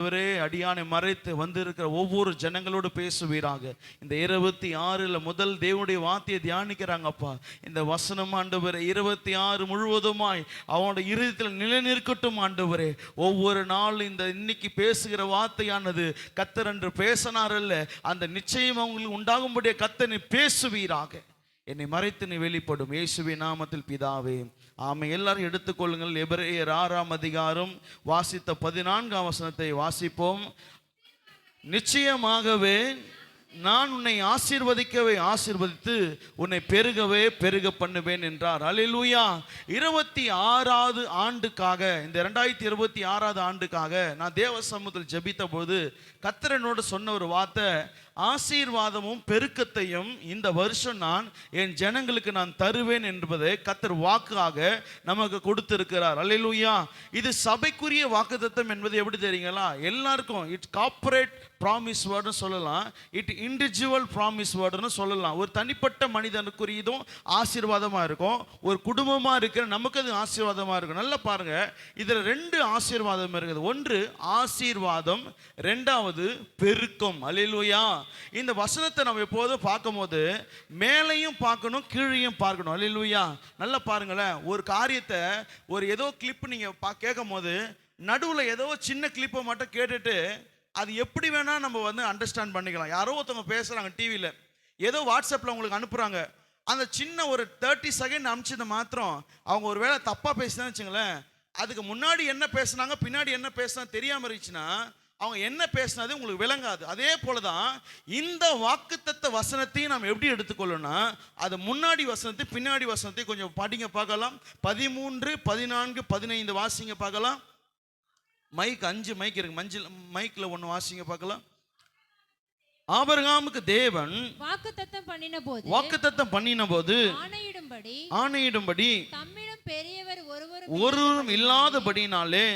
அடியானை மறைத்து வந்திருக்கிற ஒவ்வொரு ஜனங்களோடு பேசுவீராக. இந்த 26 முதல் தேவனுடைய வார்த்தையை தியானிக்கிறாங்கப்பா. இந்த வசனம் ஆண்டவரே 26 முழுவதுமாய் அவனுடைய இருதயத்தில் நிலைநிற்கட்டும் ஆண்டவரே. ஒவ்வொரு நாள் இந்த இன்னைக்கு பேசுகிற வார்த்தையானது கர்த்தர் என்று பேசினார் அல்ல, அந்த நிச்சயம் அவங்களுக்கு உண்டாகும்படிய கர்த்தர் நீ பேசுவீராக. என்னை மறைத்து நீ வெளிப்படும் இயேசுவின் நாமத்தில் பிதாவே ஆமென். எல்லாரும் எடுத்துக்கொள்ளுங்கள். எபிரேயர் 6ஆம் அதிகாரம் வாசித்த 14ஆம் வசனத்தை வாசிப்போம். நிச்சயமாகவே நான் உன்னை ஆசீர்வதித்து உன்னை பெருகவே பெருக பண்ணுவேன் என்றார். அல்லேலூயா. 26வது ஆண்டுக்காக, இந்த 2026வது ஆண்டுக்காக நான் தேவ சமூகத்தில் ஜெபித்த போது கர்த்தர் என்னோடு சொன்ன ஒரு வார்த்தை, ஆசீர்வாதமும் பெருக்கத்தையும் இந்த வருஷம் நான் என் ஜனங்களுக்கு நான் தருவேன் என்பதை கர்த்தர் வாக்காக நமக்கு கொடுத்திருக்கிறார். அல்லேலூயா. இது சபைக்குரிய வாக்குத்தத்தம் என்பது எப்படி தெரியுங்களா? எல்லாருக்கும் இட் கார்ப்பரேட் ப்ராமிஸ் வேர்டுன்னு சொல்லலாம், இட் இண்டிவிஜுவல் ப்ராமிஸ் வேர்டுன்னு சொல்லலாம். ஒரு தனிப்பட்ட மனிதனுக்குரியதும் ஆசீர்வாதமாக இருக்கும், ஒரு குடும்பமாக இருக்கிற நமக்கு அது ஆசீர்வாதமாக இருக்கும். நல்லா பாருங்க, இதில் 2 ஆசீர்வாதம் இருக்குது. ஒன்று ஆசீர்வாதம், 2வது பெருக்கம். அல்லேலூயா. இந்த வசனத்தை நம்ம எப்போதும் பார்க்கும்போது மேலையும் பார்க்கணும், கீழையும் பார்க்கணும். அல்லேலூயா. நல்லா பாருங்களேன், ஒரு காரியத்தை ஒரு ஏதோ கிளிப் நீங்கள் கேட்கும் போது நடுவில் ஏதோ சின்ன கிளிப்பை மட்டும் கேட்டுட்டு அது எப்படி வேணால் நம்ம அண்டர்ஸ்டாண்ட் பண்ணிக்கலாம். யாரோ ஒருத்தவங்க பேசுகிறாங்க டிவியில், ஏதோ வாட்ஸ்அப்பில் உங்களுக்கு அனுப்புகிறாங்க, அந்த சின்ன ஒரு 30 செகண்ட் அனுப்பிச்சது மாத்திரம் அவங்க ஒரு வேளை தப்பாக பேசினான்னு வச்சுங்களேன், அதுக்கு முன்னாடி என்ன பேசுனாங்க பின்னாடி என்ன பேசுனா தெரியாமல் இருந்துச்சுன்னா அவங்க என்ன பேசினது உங்களுக்கு விளங்காது. அதே போல தான் இந்த வாக்குத்தத்த வசனத்தையும் நாம் எப்படி எடுத்துக்கொள்ளணும்னா, அது முன்னாடி வசனத்தை பின்னாடி வசனத்தை கொஞ்சம் படிங்க பார்க்கலாம். 13, 14, 15 வாசிங்க பார்க்கலாம். மைக் 5 மைக் இருக்கு, மஞ்சள் மைக்ல 1 வாசிங்க பார்க்கலாம். ஆபிரகாமுக்கு தேவன் வாக்குத்தத்தம் பண்ணின போது ஆணையிடும்படி தம்மிடம் பெரியவர் ஒருவரும் இல்லாதபடினாலே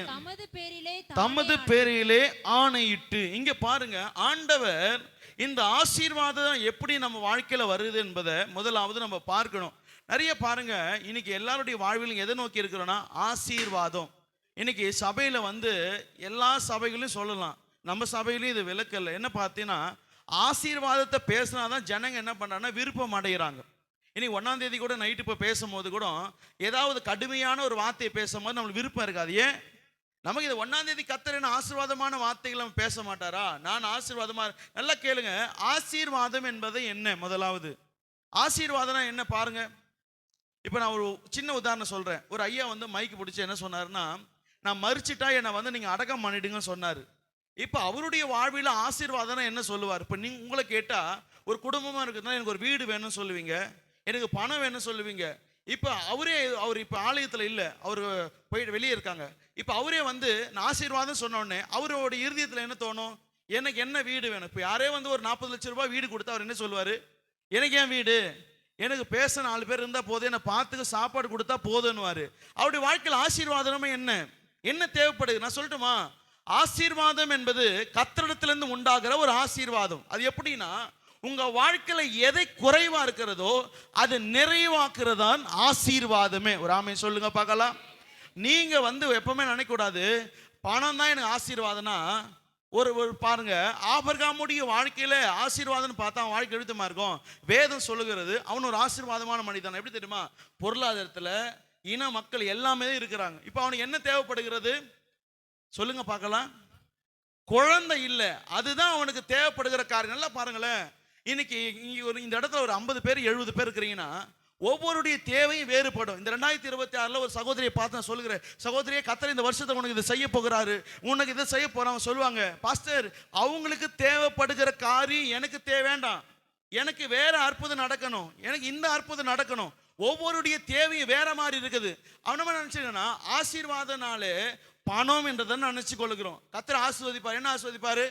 தமது பேரிலே ஆணையிட்டு. இங்க பாருங்க, ஆண்டவர் இந்த ஆசீர்வாதம் எப்படி நம்ம வாழ்க்கையில வருது என்பதை முதலாவது நம்ம பார்க்கணும். நிறைய பாருங்க, இன்னைக்கு எல்லாருடைய வாழ்விலும் எதை நோக்கி இருக்கிறோம்னா ஆசீர்வாதம். இன்னைக்கு சபையில எல்லா சபைகளையும் சொல்லலாம், நம்ம சபையிலையும் இது விலக்கல்ல. என்ன பார்த்தீங்கன்னா, ஆசீர்வாதத்தை பேசினாதான் ஜனங்க என்ன பண்றாங்கன்னா விருப்பம் அடைகிறாங்க. இன்னைக்கு 1ஆம் தேதி கூட நைட்டு இப்போ பேசும்போது கூட ஏதாவது கடுமையான ஒரு வார்த்தையை பேசும்போது நம்மளுக்கு விருப்பம் இருக்காது. ஏன்? நமக்கு இது 1ஆம் தேதி கர்த்தர் என்ன ஆசீர்வாதமான வார்த்தைகளை நம்ம பேச மாட்டாரா? நான் ஆசீர்வாதமா, நல்லா கேளுங்க, ஆசீர்வாதம் என்பது என்ன? முதலாவது ஆசீர்வாதம்னா என்ன பாருங்க. இப்போ நான் ஒரு சின்ன உதாரணம் சொல்றேன். ஒரு ஐயா மைக்கு பிடிச்சி என்ன சொன்னாருன்னா, நான் மறிச்சிட்டா என்னை நீங்கள் அடக்கம் பண்ணிடுங்கன்னு சொன்னார். இப்போ அவருடைய வாழ்வில் ஆசீர்வாதம்னா என்ன சொல்லுவார்? இப்போ உங்களை கேட்டால், ஒரு குடும்பமாக இருக்குதுன்னா எனக்கு ஒரு வீடு வேணும்னு சொல்லுவீங்க, எனக்கு பணம் வேணும்னு சொல்லுவீங்க. இப்போ அவர் இப்போ ஆலயத்தில் இல்லை, அவர் போயிட்டு வெளியே இருக்காங்க. இப்போ அவரே நான் ஆசீர்வாதம் சொன்னோடனே அவரோட இருதயத்தில் என்ன தோணும்? எனக்கு என்ன வீடு வேணும்? இப்போ யாரே ஒரு 40 லட்சம் ரூபாய் வீடு கொடுத்தா அவர் என்ன சொல்லுவார்? எனக்கு ஏன் வீடு, எனக்கு பேச 4 பேர் இருந்தால் போதும், என்னை பார்த்துக்க சாப்பாடு கொடுத்தா போதுன்னுவார். அவருடைய வாழ்க்கையில் ஆசீர்வாதமே என்ன தேவைப்படுது? நான் சொல்லட்டுமா? ஆசீர்வாதம் என்பது கர்த்தரிடத்திலிருந்து உண்டாகிற ஒரு ஆசீர்வாதம். அது எப்படின்னா, உங்க வாழ்க்கையில எதை குறைவா இருக்கிறதோ அது நிறைவாக்குறதான் ஆசீர்வாதமே. ஒரு ஆமென் சொல்லுங்க பார்க்கலாம். நீங்க எப்பவுமே நினைக்க கூடாது பணம் தான் எனக்கு ஆசீர்வாதம்னா. ஒரு பாருங்க, ஆபிரகாமுடைய வாழ்க்கையில ஆசீர்வாதம்னு பார்த்தா அவன் வாழ்க்கை எழுத்துமா இருக்கும். வேதம் சொல்லுகிறது அவன் ஒரு ஆசீர்வாதமான மனிதன். எப்படி தெரியுமா? பொருளாதாரத்துல இன மக்கள் எல்லாமே இருக்கிறாங்க. இப்போ அவனுக்கு என்ன தேவைப்படுகிறது சொல்லுங்க பார்க்கலாம்? குழந்தை இல்லை, அதுதான் அவனுக்கு தேவைப்படுகிற காரியம். நல்லா பாருங்களேன், இன்னைக்கு இந்த இடத்துல ஒரு 50 பேர் 70 பேர் இருக்கிறீங்கன்னா ஒவ்வொருடைய தேவையும் வேறுபடும். இந்த 2026 ஒரு சகோதரியை பார்த்து நான் சொல்லுகிறேன், சகோதரியே கர்த்தர் இந்த வருஷத்தை உனக்கு இதை செய்ய போகிறாரு, உனக்கு இதை செய்ய போறாங்க சொல்லுவாங்க. பாஸ்டர், அவங்களுக்கு தேவைப்படுகிற காரியம் எனக்கு வேண்டாம், எனக்கு வேற அற்புதம் நடக்கணும், எனக்கு இந்த அற்புதம் நடக்கணும். ஒவ்வொருடைய தேவையும் வேற மாதிரி இருக்குது. அவன் நினைச்சுக்கன்னா ஆசீர்வாதனாலே பணம் என்றதை நினைச்சு கொள்ளுகிறோம். கர்த்தர் ஆசீர்வதிப்பார். என்ன ஆசீர்வதிப்பாரு?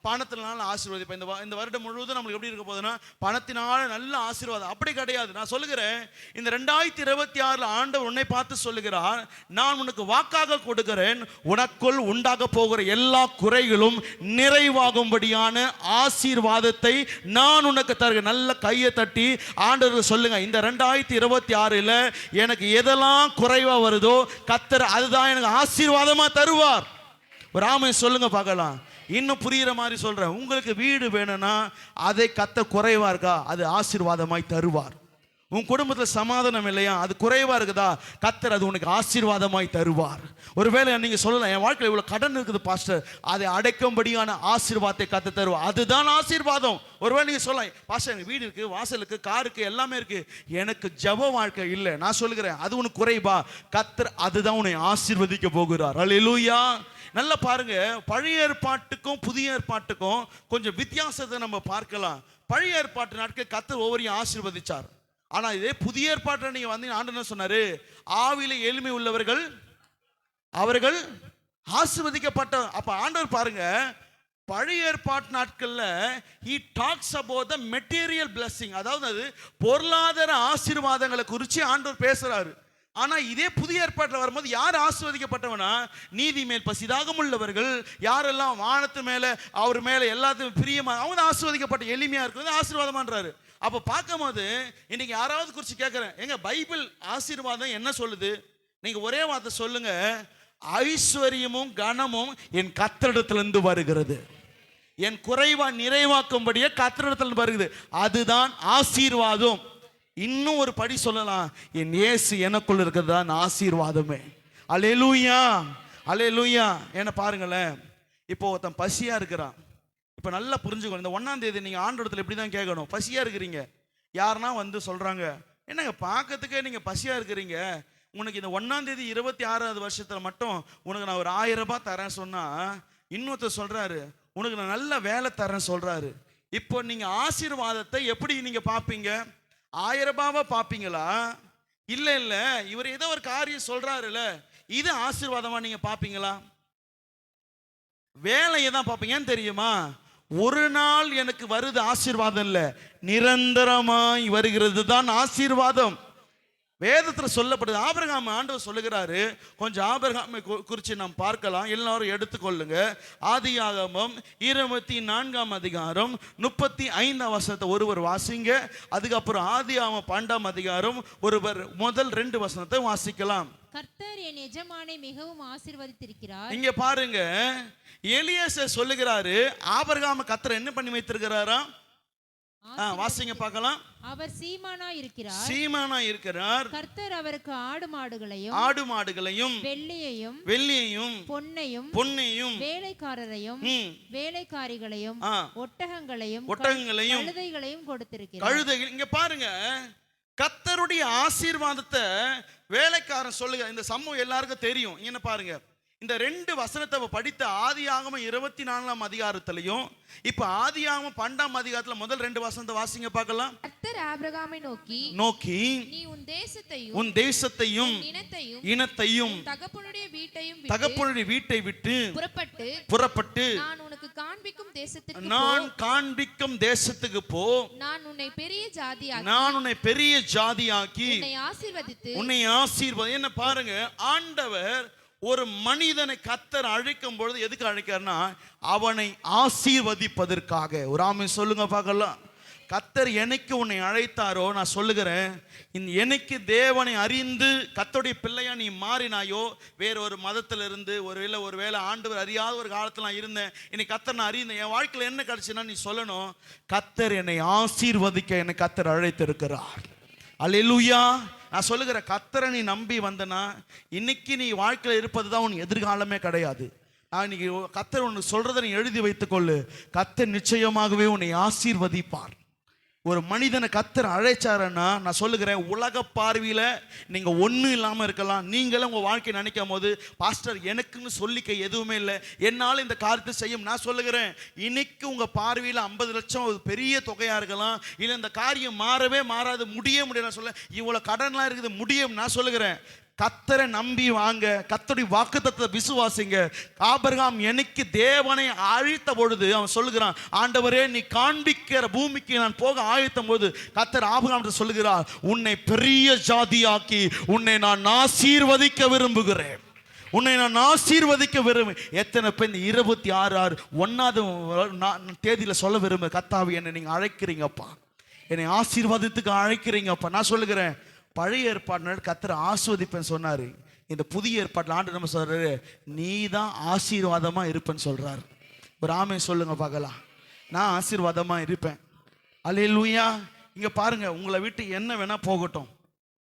பணத்தினால ஆசீர்வதிப்பேன். இந்த வருடம் முழுவதும் நம்மளுக்கு எப்படி இருக்க போகுதுன்னா பணத்தினால நல்ல ஆசீர்வாதம். அப்படி கிடையாது. நான் சொல்லுகிறேன், இந்த 2026 ஆண்டவர் உன்னை பார்த்து சொல்லுகிறார், நான் உனக்கு வாக்காக கொடுக்கிறேன், உனக்குள் உண்டாக போகிற எல்லா குறைகளும் நிறைவாகும்படியான ஆசீர்வாதத்தை நான் உனக்கு தருகிறேன். நல்ல கையை தட்டி ஆண்டவர் சொல்லுங்க, இந்த 2026 எனக்கு எதெல்லாம் குறைவா வருதோ கர்த்தர் அதுதான் எனக்கு ஆசீர்வாதமா தருவார். ஒரு ஆமென் சொல்லுங்க பார்க்கலாம். இன்னும் புரியுற மாதிரி சொல்றேன். உங்களுக்கு வீடு வேணும்னா அதை கர்த்தர் குறைவா இருக்கா, அது ஆசீர்வாதமாய் தருவார். உன் குடும்பத்தில் சமாதானம் இல்லையா, அது குறைவா இருக்குதா, கர்த்தர் அது உனக்கு ஆசீர்வாதமாய் தருவார். ஒருவேளை நீங்க சொல்லலாம், என் வாழ்க்கையில் இவ்வளவு கடன் இருக்குது பாஸ்டர், அதை அடைக்கும்படியான ஆசீர்வாதத்தை கர்த்தர் தருவார். அதுதான் ஆசீர்வாதம். ஒருவேளை நீங்க சொல்லலாம், பாஸ்டர் எனக்கு வீடு இருக்கு, வாசலுக்கு, காருக்கு, எல்லாமே இருக்கு, எனக்கு ஜெப வாழ்க்கை இல்லை. நான் சொல்லுகிறேன், அது உனக்கு குறைவா, கர்த்தர் அதுதான் உன்னை ஆசீர்வதிக்க போகிறார். அல்லேலூயா. நல்லா பாருங்க, பழைய ஏற்பாட்டுக்கும் புதிய ஏற்பாட்டுக்கும் கொஞ்சம் வித்தியாசத்தை நம்ம பார்க்கலாம். பழைய ஏற்பாட்டு நாட்கள் கர்த்தர் ஒவ்வொருவரையும் ஆசீர்வதிச்சார். ஆனா இதே புதிய ஏற்பாட்டில் நீங்க வந்து ஆண்டவர் என்ன சொன்னாரு, ஆவியில எளிமை உள்ளவர்கள் அவர்கள் ஆசீர்வதிக்கப்பட்ட. அப்ப ஆண்டவர் பாருங்க, பழைய ஏற்பாட்டு நாட்கள்ல he talks about the material blessing, அதாவது பொருளாதார ஆசீர்வாதங்களை குறித்து ஆண்டவர் பேசுறாரு. ஆனா இதே புதிய ஏற்பாட்டில் வரும்போது யார் ஆசீர்வதிக்கப்பட்டவனா, நீதி மேல் பசிதாகம் உள்ளவர்கள், யாரெல்லாம் வானத்து மேல அவர் மேல எல்லாத்தையும் பிரியமா, அவங்க ஆசீர்வதிக்கப்பட்ட, எளிமையா இருக்கிறது ஆசீர்வாதமான்றாரு. அப்ப பார்க்கும்போது இன்னைக்கு யாராவது குறித்து கேட்கிறேன், எங்க பைபிள் ஆசீர்வாதம் என்ன சொல்லுது? நீங்க ஒரே வார்த்தை சொல்லுங்க, ஐஸ்வர்யமும் கனமும் என் கர்த்தரிடத்திலிருந்து வருகிறது, என் குறைவா நிறைவாக்கும்படியே கர்த்தரிடத்திலிருந்து வருகிறது, அதுதான் ஆசீர்வாதம். இன்னும் ஒரு படி சொல்லலாம், என் இயேசு எனக்குள்ள இருக்கிறது தான் ஆசீர்வாதமே. அல்லேலூயா, அல்லேலூயா. என்ன பாருங்களேன், இப்போ ஒருத்தன் பசியா இருக்கிறான். இப்போ நல்லா புரிஞ்சுக்கணும், இந்த 1ஆம் தேதி நீங்கள் ஆண்டவரத்தில் இப்படி தான் கேட்கணும். பசியாக இருக்கிறீங்க, யாருன்னா வந்து சொல்கிறாங்க, என்னங்க பார்க்கறதுக்கே நீங்கள் பசியாக இருக்கிறீங்க, உனக்கு இந்த 1ஆம் தேதி 26வது வருஷத்தில் மட்டும் உனக்கு நான் ஒரு 1000 ரூபாய் தரேன் சொன்னால், இன்னொருத்தர் சொல்கிறாரு உனக்கு நான் நல்ல வேலை தரேன் சொல்கிறாரு. இப்போ நீங்கள் ஆசீர்வாதத்தை எப்படி நீங்கள் பார்ப்பீங்க? 1000 ரூபாவை பார்ப்பீங்களா? இல்லை இல்லை, இவர் ஏதோ ஒரு காரியம் சொல்கிறாருல்ல, இது ஆசீர்வாதமாக நீங்கள் பார்ப்பீங்களா? வேலையை தான் பார்ப்பீங்கன்னு தெரியுமா? ஒரு நாள் எனக்கு வருது ஆசீர்வாதம் இல்லை, நிரந்தரமாய் வருகிறது தான் ஆசீர்வாதம். வேதத்தில் சொல்லப்படுது. ஆபிரகாம் ஆண்டவர் சொல்லுகிறாரு, கொஞ்சம் ஆபிரகாமை குறித்து நாம் பார்க்கலாம். எல்லாரும் எடுத்துக்கொள்ளுங்க. ஆதியாகமம் 24ஆம் அதிகாரம் 35ஆம் வசனத்தை ஒருவர் வாசிங்க. அதுக்கப்புறம் ஆதியாகமம் 12ஆம் அதிகாரம் ஒருவர் முதல் 2 வசனத்தை வாசிக்கலாம். கர்த்தர் என் எஜமானை மிகவும் ஆசீர்வதித்திருக்கிறார். இங்க பாருங்க, எலியேசர் சொல்லுகிறாரு, ஆபிரகாம் கர்த்தர் என்ன பண்ணி வைத்திருக்கிறாரா? வாசிங்க பார்க்கலாம். அவர் சீமானாய் இருக்கிறார், சீமானாய் இருக்கிறார். கர்த்தர் அவருக்கு ஆடு மாடுகளையும் வெள்ளியையும் பொன்னையும் வேலைக்காரரையும் வேலைக்காரிகளையும் ஒட்டகங்களையும் கழுதைகளையும் கொடுத்திருக்கிறார். கழுதைகள். இங்க பாருங்க, கர்த்தருடைய ஆசீர்வாதத்தை வேலைக்காரன் சொல்லுங்க. இந்த சம்பவம் எல்லாருக்கும் தெரியும். என்ன பாருங்க, இந்த 2 வசனத்தை படித்த ஆதியாகமம் 24ஆம் அதிகாரத்திலையும் இப்ப ஆதியாகமம் 12ஆம் அதிகாரத்துல முதல் 2 வசனத்தை வாசிங்க பார்க்கலாம். கர்த்தர் ஆபிரகாமை நோக்கி நீ உன் தேசத்தையும் இனத்தையும் தகப்பனுடைய வீட்டை விட்டு புறப்பட்டு நான் உனக்கு காண்பிக்கும் தேசத்துக்கு போ. நான் உன்னை பெரிய ஜாதியாக்கி உன்னை ஆசீர்வதி. என்ன பாருங்க, ஆண்டவர் ஒரு மனிதனை கர்த்தர் அழைக்கும் பொழுது எதுக்கு அழைக்கிறார்னா, அவனை ஆசீர்வதிப்பதற்காக. ஒரு ஆமென் சொல்லுங்க பார்க்கலாம். கர்த்தர் என்னைக்கு உன்னை அழைத்தாரோ, நான் சொல்லுகிறேன், என்னைக்கு தேவனை அறிந்து கர்த்தருடைய பிள்ளையா நீ மாறினாயோ, வேற ஒரு மதத்திலிருந்து ஒருவேளை ஆண்டவர் அறியாத ஒரு காலத்தில் நான் இருந்தேன், இன்னைக்கு கர்த்தர் நான் அறிந்தேன், என் வாழ்க்கையில் என்ன கிடைச்சுன்னா நீ சொல்லணும், கர்த்தர் என்னை ஆசீர்வதிக்க என்னை கர்த்தர் அழைத்திருக்கிறார். அல்லேலூயா. நான் சொல்லுகிற, கர்த்தரை நீ நம்பி வந்தனா இன்னைக்கு நீ வாழ்க்கையில் இருப்பது தான் உன் எதிர்காலமே கிடையாது. இன்னைக்கு கர்த்தர் உனக்கு சொல்றதை நீ எழுதி வைத்துக்கொள்ளு. கர்த்தர் நிச்சயமாகவே உன்னை ஆசீர்வதிப்பார். ஒரு மனிதனை கர்த்தர் அழைச்சாருன்னா, நான் சொல்லுகிறேன், உலக பார்வையில் நீங்கள் ஒன்றும் இல்லாமல் இருக்கலாம். நீங்களும் உங்கள் வாழ்க்கை நினைக்கும் போது, பாஸ்டர் எனக்குன்னு சொல்லிக்க எதுவுமே இல்லை, என்னால் இந்த காரியத்தை செய்யும். நான் சொல்லுகிறேன், இன்னைக்கு உங்கள் பார்வையில் 50 லட்சம் ஒரு பெரிய தொகையாக இருக்கலாம், இல்லை இந்த காரியம் மாறாது, முடிய நான் சொல்ல, இவ்வளோ கடன்லாம் இருக்குது, முடியும். நான் சொல்லுகிறேன், கர்த்தரை நம்பி வாங்க, கர்த்தருடைய வாக்குத்தத்தத்தை விசுவாசிங்க. ஆபிரகாம் என்னைக்கு தேவனை அழைத்த பொழுது அவன் சொல்லுகிறான், ஆண்டவரே நீ காண்பிக்கிற பூமிக்கு நான் போக ஆயத்தம் போது கர்த்தர் ஆபிரகாம் சொல்லுகிறார், உன்னை பெரிய ஜாதியாக்கி உன்னை நான் ஆசீர்வதிக்க விரும்புகிறேன். எத்தனை பேர் 26/6 1ஆம் தேதியில சொல்ல விரும்பு, கர்த்தாவே என்னை நீங்க அழைக்கிறீங்கப்பா, என்னை ஆசீர்வாதத்துக்கு அழைக்கிறீங்கப்பா. நான் சொல்லுகிறேன், பழைய ஏற்பாடு கர்த்தர் ஆசீர்வதிப்பேன் சொன்னாரு. இந்த புதிய ஏற்பாட்டில் ஆண்டு நம்ம சொல்றாரு, நீ தான் ஆசீர்வாதமா இருப்பேன்னு சொல்றாரு. ஒரு ஆமென் சொல்லுங்க பார்க்கலாம். நான் ஆசீர்வாதமா இருப்பேன். அல்லேலூயா. இங்க பாருங்க, உங்களை விட்டு என்ன வேணா போகட்டும்,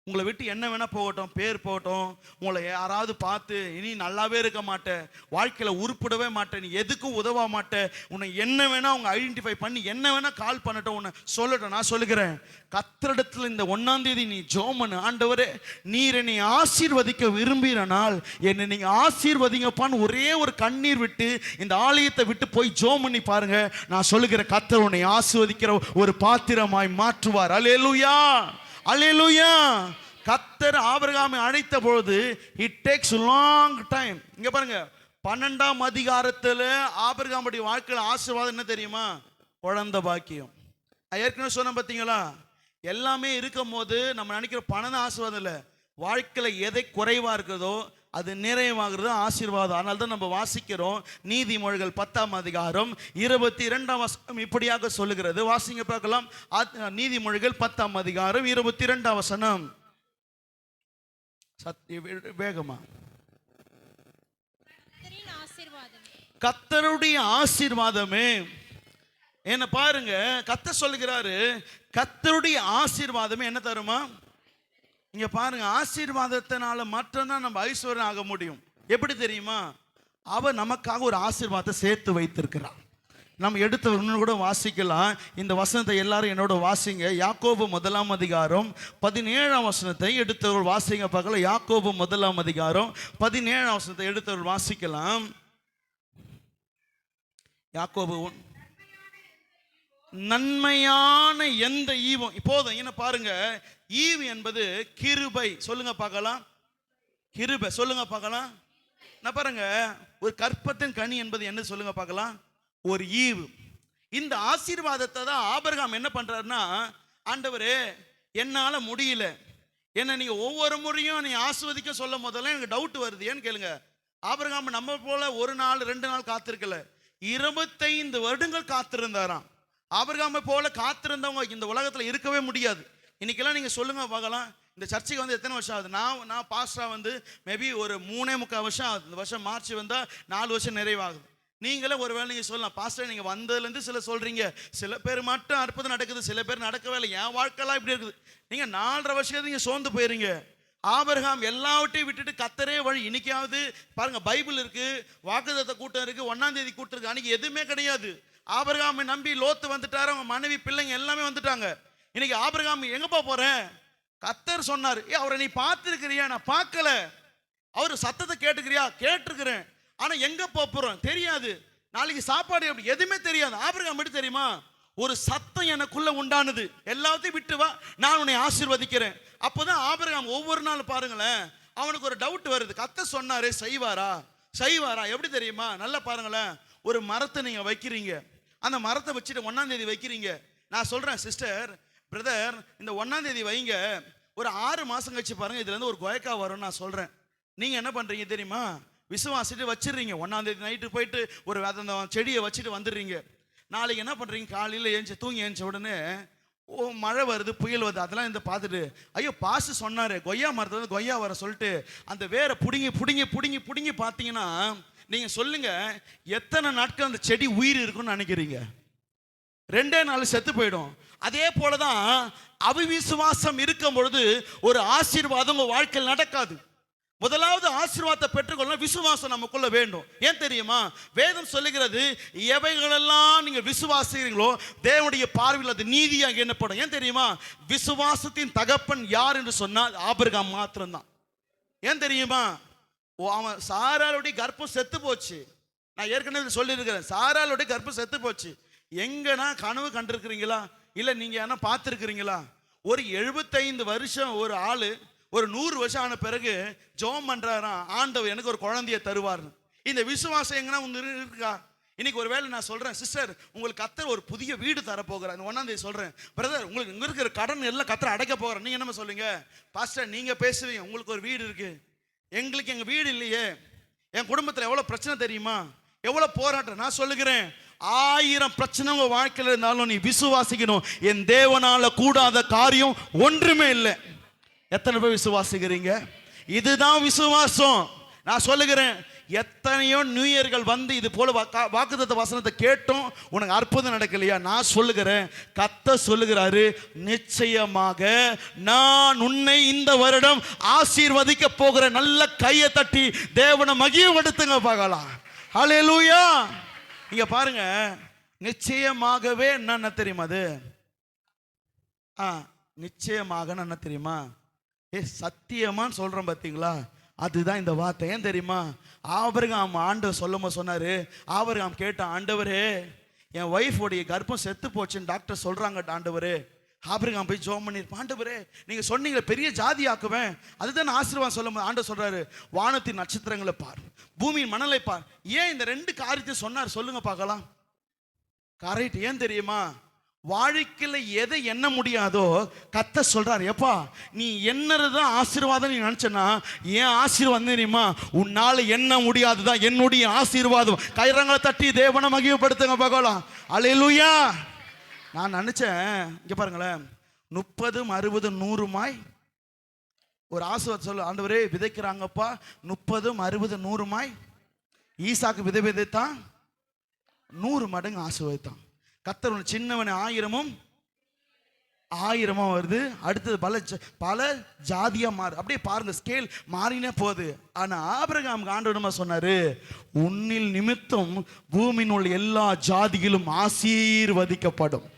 உங்களை விட்டு என்ன வேணா போகட்டும், பேர் போகட்டும், உங்களை யாராவது பார்த்து இனி நல்லாவே இருக்க மாட்டேன், வாழ்க்கையில் உருப்பிடவே மாட்டேன், நீ எதுக்கும் உதவ மாட்டேன், உன்னை என்ன வேணா அவங்க ஐடென்டிஃபை பண்ணி என்ன வேணா கால் பண்ணட்டும், உன்னை சொல்லட்டும், நான் சொல்லுகிறேன், கர்த்தரிடத்தில் இந்த 1ஆம் தேதி நீ ஜெபம் பண்ணு. ஆண்டவரே, நீர் என்னை ஆசீர்வதிக்க விரும்பினால் என்னை நீங்க ஆசீர்வதிங்கப்பான்னு ஒரே ஒரு கண்ணீர் விட்டு இந்த ஆலயத்தை விட்டு போய் ஜெபம் பண்ணி பாருங்க. நான் சொல்லுகிற கர்த்தர் உன்னை ஆசீர்வதிக்கிற ஒரு பாத்திரமாய் மாற்றுவார். அல்லேலூயா, அல்லேலூயா. கர்த்தர் ஆபிரகாமை அழைத்த பொழுது இட் டேக்ஸ் லாங் டைம். இங்க பாருங்க, 12ஆம் அதிகாரத்தில் ஆபிரகாமுடைய வாழ்க்கையில் ஆசீர்வாதம் என்ன தெரியுமா? குழந்தை பாக்கியம். ஏற்கனவே சொன்ன பார்த்தீங்களா, எல்லாமே இருக்கும் போது நம்ம நினைக்கிற பணம் ஆசீர்வாதம் இல்லை, வாழ்க்கையில் எதை குறைவா இருக்கிறதோ அது நிறைவாகிறது ஆசீர்வாதம். அதனால தான் நம்ம வாசிக்கிறோம், நீதிமொழிகள் 10ஆம் அதிகாரம் 22ஆம் வசனம் இப்படியாக சொல்லுகிறது. வாசிங்க பார்க்கலாம். நீதிமொழிகள் 10ஆம் அதிகாரம் 22ஆம் வசனம். வேகமா. கர்த்தருடைய ஆசீர்வாதமே என்ன பாருங்க, கர்த்தர் சொல்லுகிறாரு, கர்த்தருடைய ஆசீர்வாதமே என்ன தருமா? இங்க பாருங்க, ஆசீர்வாதத்தினால மட்டும்தான் நம்ம ஐஸ்வர்யம் ஆக முடியும். எப்படி தெரியுமா? அவர் நமக்காக ஒரு ஆசீர்வாதத்தை சேர்த்து வைத்திருக்கிறார். நம்ம எடுத்து கூட வாசிக்கலாம். இந்த வசனத்தை எல்லாரும் என்னோட வாசிங்க. யாக்கோபு 1ஆம் அதிகாரம் 17ஆம் வசனத்தை எடுத்தவர்கள் வாசிங்க பார்க்கலாம். யாக்கோபு 1ஆம் அதிகாரம் 17ஆம் வசனத்தை எடுத்தவர்கள் வாசிக்கலாம். யாக்கோபு நன்மையான எந்த ஈவும் இப்போதும் என்ன பாருங்க, ஈவு என்பது கிருபை. சொல்லுங்க பார்க்கலாம். கிருபை சொல்லுங்க பார்க்கலாம். நான் பாருங்க, ஒரு கற்பத்தின் கனி என்பது என்ன சொல்லுங்க பார்க்கலாம்? ஒரு ஈவு. இந்த ஆசீர்வாதத்தை தான் ஆபிரகாம் என்ன பண்றாருன்னா, ஆண்டவரே என்னால முடியல, என்ன நீங்க ஒவ்வொரு முறையும் நீ ஆசீர்வதிக்க சொல்லும் போதெல்லாம் எனக்கு டவுட் வருது. ஏன்னு கேளுங்க, ஆபிரகாம் நம்ம போல ஒரு நாள் 2 நாள் காத்திருக்கல, 25 வருடங்கள் காத்திருந்தாராம். ஆபிரகாமை போல காத்திருந்தவங்க இந்த உலகத்தில் இருக்கவே முடியாது. இன்னைக்கெல்லாம் நீங்கள் சொல்லுங்க பார்க்கலாம், இந்த சர்ச்சைக்கு வந்து எத்தனை வருஷம் ஆகுது? நான் பாஸ்டரா வந்து மேபி ஒரு 3.25 வருஷம் ஆகுது. இந்த வருஷம் மார்ச் வந்தால் 4 வருஷம் நிறைவாகுது. நீங்களே ஒரு வேளை நீங்கள் சொல்லலாம், பாஸ்டர் நீங்கள் வந்ததுலேருந்து சில சொல்கிறீங்க, சில பேர் மட்டும் அற்புதம் நடக்குது, சில பேர் நடக்கவே இல்லை, என் வாழ்க்கைலாம் இப்படி இருக்குது. நீங்கள் 4.5 வருஷத்துக்கு நீங்கள் சோர்ந்து போயிருங்க. ஆபிரகாம் எல்லாவற்றையும் விட்டுட்டு கர்த்தரே வழி. இன்னைக்காவது பாருங்க, பைபிள் இருக்கு, வாக்குத்தத்த கூட்டம் இருக்கு, 1ஆம் தேதி கூட்டம் இருக்கு. அன்னைக்கு எதுவுமே கிடையாது. ஆபிரகாமை நம்பி லோத்து வந்துட்டாரு, அவங்க மனைவி பிள்ளைங்க எல்லாமே வந்துட்டாங்க. இன்னைக்கு ஆபிரகாம் எங்கப்பா போறேன்? கர்த்தர் சொன்னார், அவரை நீ பார்த்துருக்கிறியா? நான் பார்க்கல. அவர் சத்தத்தை கேட்டுக்கிறியா? கேட்டிருக்கிறேன். ஆனா எங்க போறோம் தெரியாது. நாளைக்கு சாப்பாடு எப்படி எதுவுமே தெரியாது. ஆபிரகாம் எப்படி தெரியுமா? ஒரு சத்தம் எனக்குள்ள உண்டானது, எல்லாத்தையும் விட்டு வா, நான் உன்னை ஆசீர்வதிக்கிறேன். அப்போதான் ஆபிரகாம் ஒவ்வொரு நாள் பாருங்களேன், அவனுக்கு ஒரு டவுட் வருது. கர்த்தர் சொன்னாரு, செய்வாரா செய்வாரா? எப்படி தெரியுமா? நல்லா பாருங்களேன், ஒரு மரத்தை நீங்க வைக்கிறீங்க, அந்த மரத்தை வச்சுட்டு 1ஆம் தேதி வைக்கிறீங்க. நான் சொல்றேன் சிஸ்டர், பிரதர், இந்த 1ஆம் தேதி வைங்க, ஒரு 6 மாசம் கழிச்சு பாருங்க, இதுல இருந்து ஒரு கொயக்கா வரும். நான் சொல்றேன், நீங்க என்ன பண்றீங்க தெரியுமா? விசுவாசிட்டு வச்சிடுறீங்க. 1ஆம் தேதி நைட்டு போயிட்டு ஒரு அந்த செடியை வச்சுட்டு வந்துடுறீங்க. நாளைக்கு என்ன பண்றீங்க? காலையில் ஏஞ்சி தூங்கி ஏஞ்ச உடனே மழை வருது, புயல் வருது, அதெல்லாம் இந்த பார்த்துட்டு, ஐயோ பாசு சொன்னாரு கொய்யா மரத்துல இருந்து கொய்யா வர சொல்லிட்டு அந்த வேரை புடுங்கி புடுங்கி புடுங்கி புடுங்கி பார்த்தீங்கன்னா, நீங்க சொல்லுங்க எத்தனை நாட்கள் அந்த செடி உயிர் இருக்குன்னு நினைக்கிறீங்க? 2 நாள் செத்து போயிடும். அதே போலதான் அவிசுவாசம் இருக்கும் பொழுது ஒரு ஆசீர்வாதம் உங்க வாழ்க்கையில் நடக்காது. முதலாவது ஆசீர்வாதத்தை பெற்றுக்கொள்ள விசுவாசம் நமக்குள்ள வேண்டும். ஏன் தெரியுமா? வேதம் சொல்லுகிறது, எவைகளெல்லாம் நீங்க விசுவாசிக்கிறீங்களோ தேவனுடைய பார்வையில் அது நீதியாக எண்ணப்படும். ஏன் தெரியுமா? விசுவாசத்தின் தகப்பன் யார் என்று சொன்னால் ஆபிரகாம் மாத்திரம்தான். ஏன் தெரியுமா? அவன் சாராளுடைய கர்ப்பம் செத்து போச்சு. நான் ஏற்கனவே சொல்லியிருக்கிறேன், சாராளுடைய கர்ப்பம் செத்து போச்சு. எங்கன்னா கனவு கண்டிருக்கிறீங்களா? இல்லை நீங்க என்ன பார்த்துருக்கிறீங்களா? ஒரு 75 வருஷம் ஒரு ஆளு ஒரு 100 வருஷம் ஆன பிறகு ஜெபம் பண்றாராம், ஆண்டவர் எனக்கு ஒரு குழந்தைய தருவார்னு. இந்த விசுவாசம் எங்கன்னா இருக்கா? இன்னைக்கு ஒரு வேளை நான் சொல்றேன், சிஸ்டர் உங்களுக்கு கர்த்தர் ஒரு புதிய வீடு தரப்போகிறார். 1ஆம் தேதி சொல்றேன், பிரதர் உங்களுக்கு இங்க இருக்கிற கடன் எல்லாம் கர்த்தர் அடைக்க போகிறார். நீங்க என்ன சொல்லுங்க? பாஸ்டர் நீங்க பேசுவீங்க, உங்களுக்கு ஒரு வீடு இருக்கு, எங்களுக்கு எங்க வீடு இல்லையே, என் குடும்பத்தில் எவ்வளவு பிரச்சனை தெரியுமா, எவ்வளவு போராட்டம். நான் சொல்லுகிறேன், 1000 பிரச்சனை உங்க வாழ்க்கையில் இருந்தாலும் நீ விசுவாசிக்கணும், என் தேவனால கூடாத காரியம் ஒன்றுமே இல்லை. எத்தனை பேர் விசுவாசிக்கிறீங்க? இதுதான் விசுவாசம். நான் சொல்லுகிறேன், எத்தனையோ நியூ இயர்கள் வந்து இது போல வாக்குத்தத்த வசனத்தை கேட்டோம், உனக்கு அற்புதம் நடக்கலையா? நான் சொல்லுகிறேன், கர்த்தர் சொல்லுகிறாரு, நிச்சயமாக நான் உன்னை இந்த வருடம் ஆசீர்வதிக்க போகிற. நல்ல கையை தட்டி தேவனை மகிமைப்படுத்துங்க பார்க்கலாம். ஹல்லேலூயா. இங்க பாருங்க, நிச்சயமாகவே என்ன தெரியுமா? அது நிச்சயமாக என்ன தெரியுமா? சத்தியமான்னு சொல்றோம் பார்த்தீங்களா? அதுதான் இந்த வார்த்தை. ஏன் தெரியுமா? ஆபிரகாம் ஆண்டவர் சொல்லும்போது சொன்னாரு, ஆபிரகாம் கேட்டான், ஆண்டவரே என் ஒய்ஃபோடைய கர்ப்பம் செத்து போச்சுன்னு டாக்டர் சொல்றாங்க ஆண்டவரே. ஆபிரகாம் போய் ஜெபம் பண்ணிருப்பான், ஆண்டவரே நீங்க சொன்னீங்களே பெரிய ஜாதி ஆக்குவேன், அதுதான் ஆசீர்வாதம் சொல்லும்போது ஆண்டவர் சொல்றாரு, வானத்தின் நட்சத்திரங்களை பார், பூமியின் மணலை பார். ஏன் இந்த 2 காரியத்தை சொன்னார் சொல்லுங்க பார்க்கலாம். கரெக்ட். ஏன் தெரியுமா? வாழ்க்கையில எதை எண்ண முடியாதோ கர்த்தர் சொல்றாரு, எப்பா நீ என்னதான் ஆசீர்வாதம் நீ நினைச்சனா, ஏன் ஆசீர்வாதம் தெரியுமா? உன்னால எண்ண முடியாதுதான் என்னுடைய ஆசீர்வாதம். கயிறங்களை தட்டி தேவனை மகிமைப்படுத்துங்க பார்க்கலாம். அல்லேலூயா. நான் நினைச்சேன், இங்க பாருங்களேன், 30, 60, 100 ஒரு ஆசீர்வாதம் சொல்லு. ஆண்டவரே விதைக்கிறாங்கப்பா 30, 60, 100 ஈசாக்கு விதைத்தான் 100 மடங்கு ஆசீர்வதித்தான். கர்த்தர் ஒன்று சின்னவன் 1000 வருது, அடுத்தது பல ஜாதியா மாறு. அப்படியே பாருங்க, ஸ்கேல் மாறினே போகுது. ஆனா ஆபிரகாம் ஆண்டவர் சொன்னாரு, உன்னில் நிமித்தம் பூமியின் உள்ள எல்லா ஜாதிகளும் ஆசீர்வதிக்கப்படும்.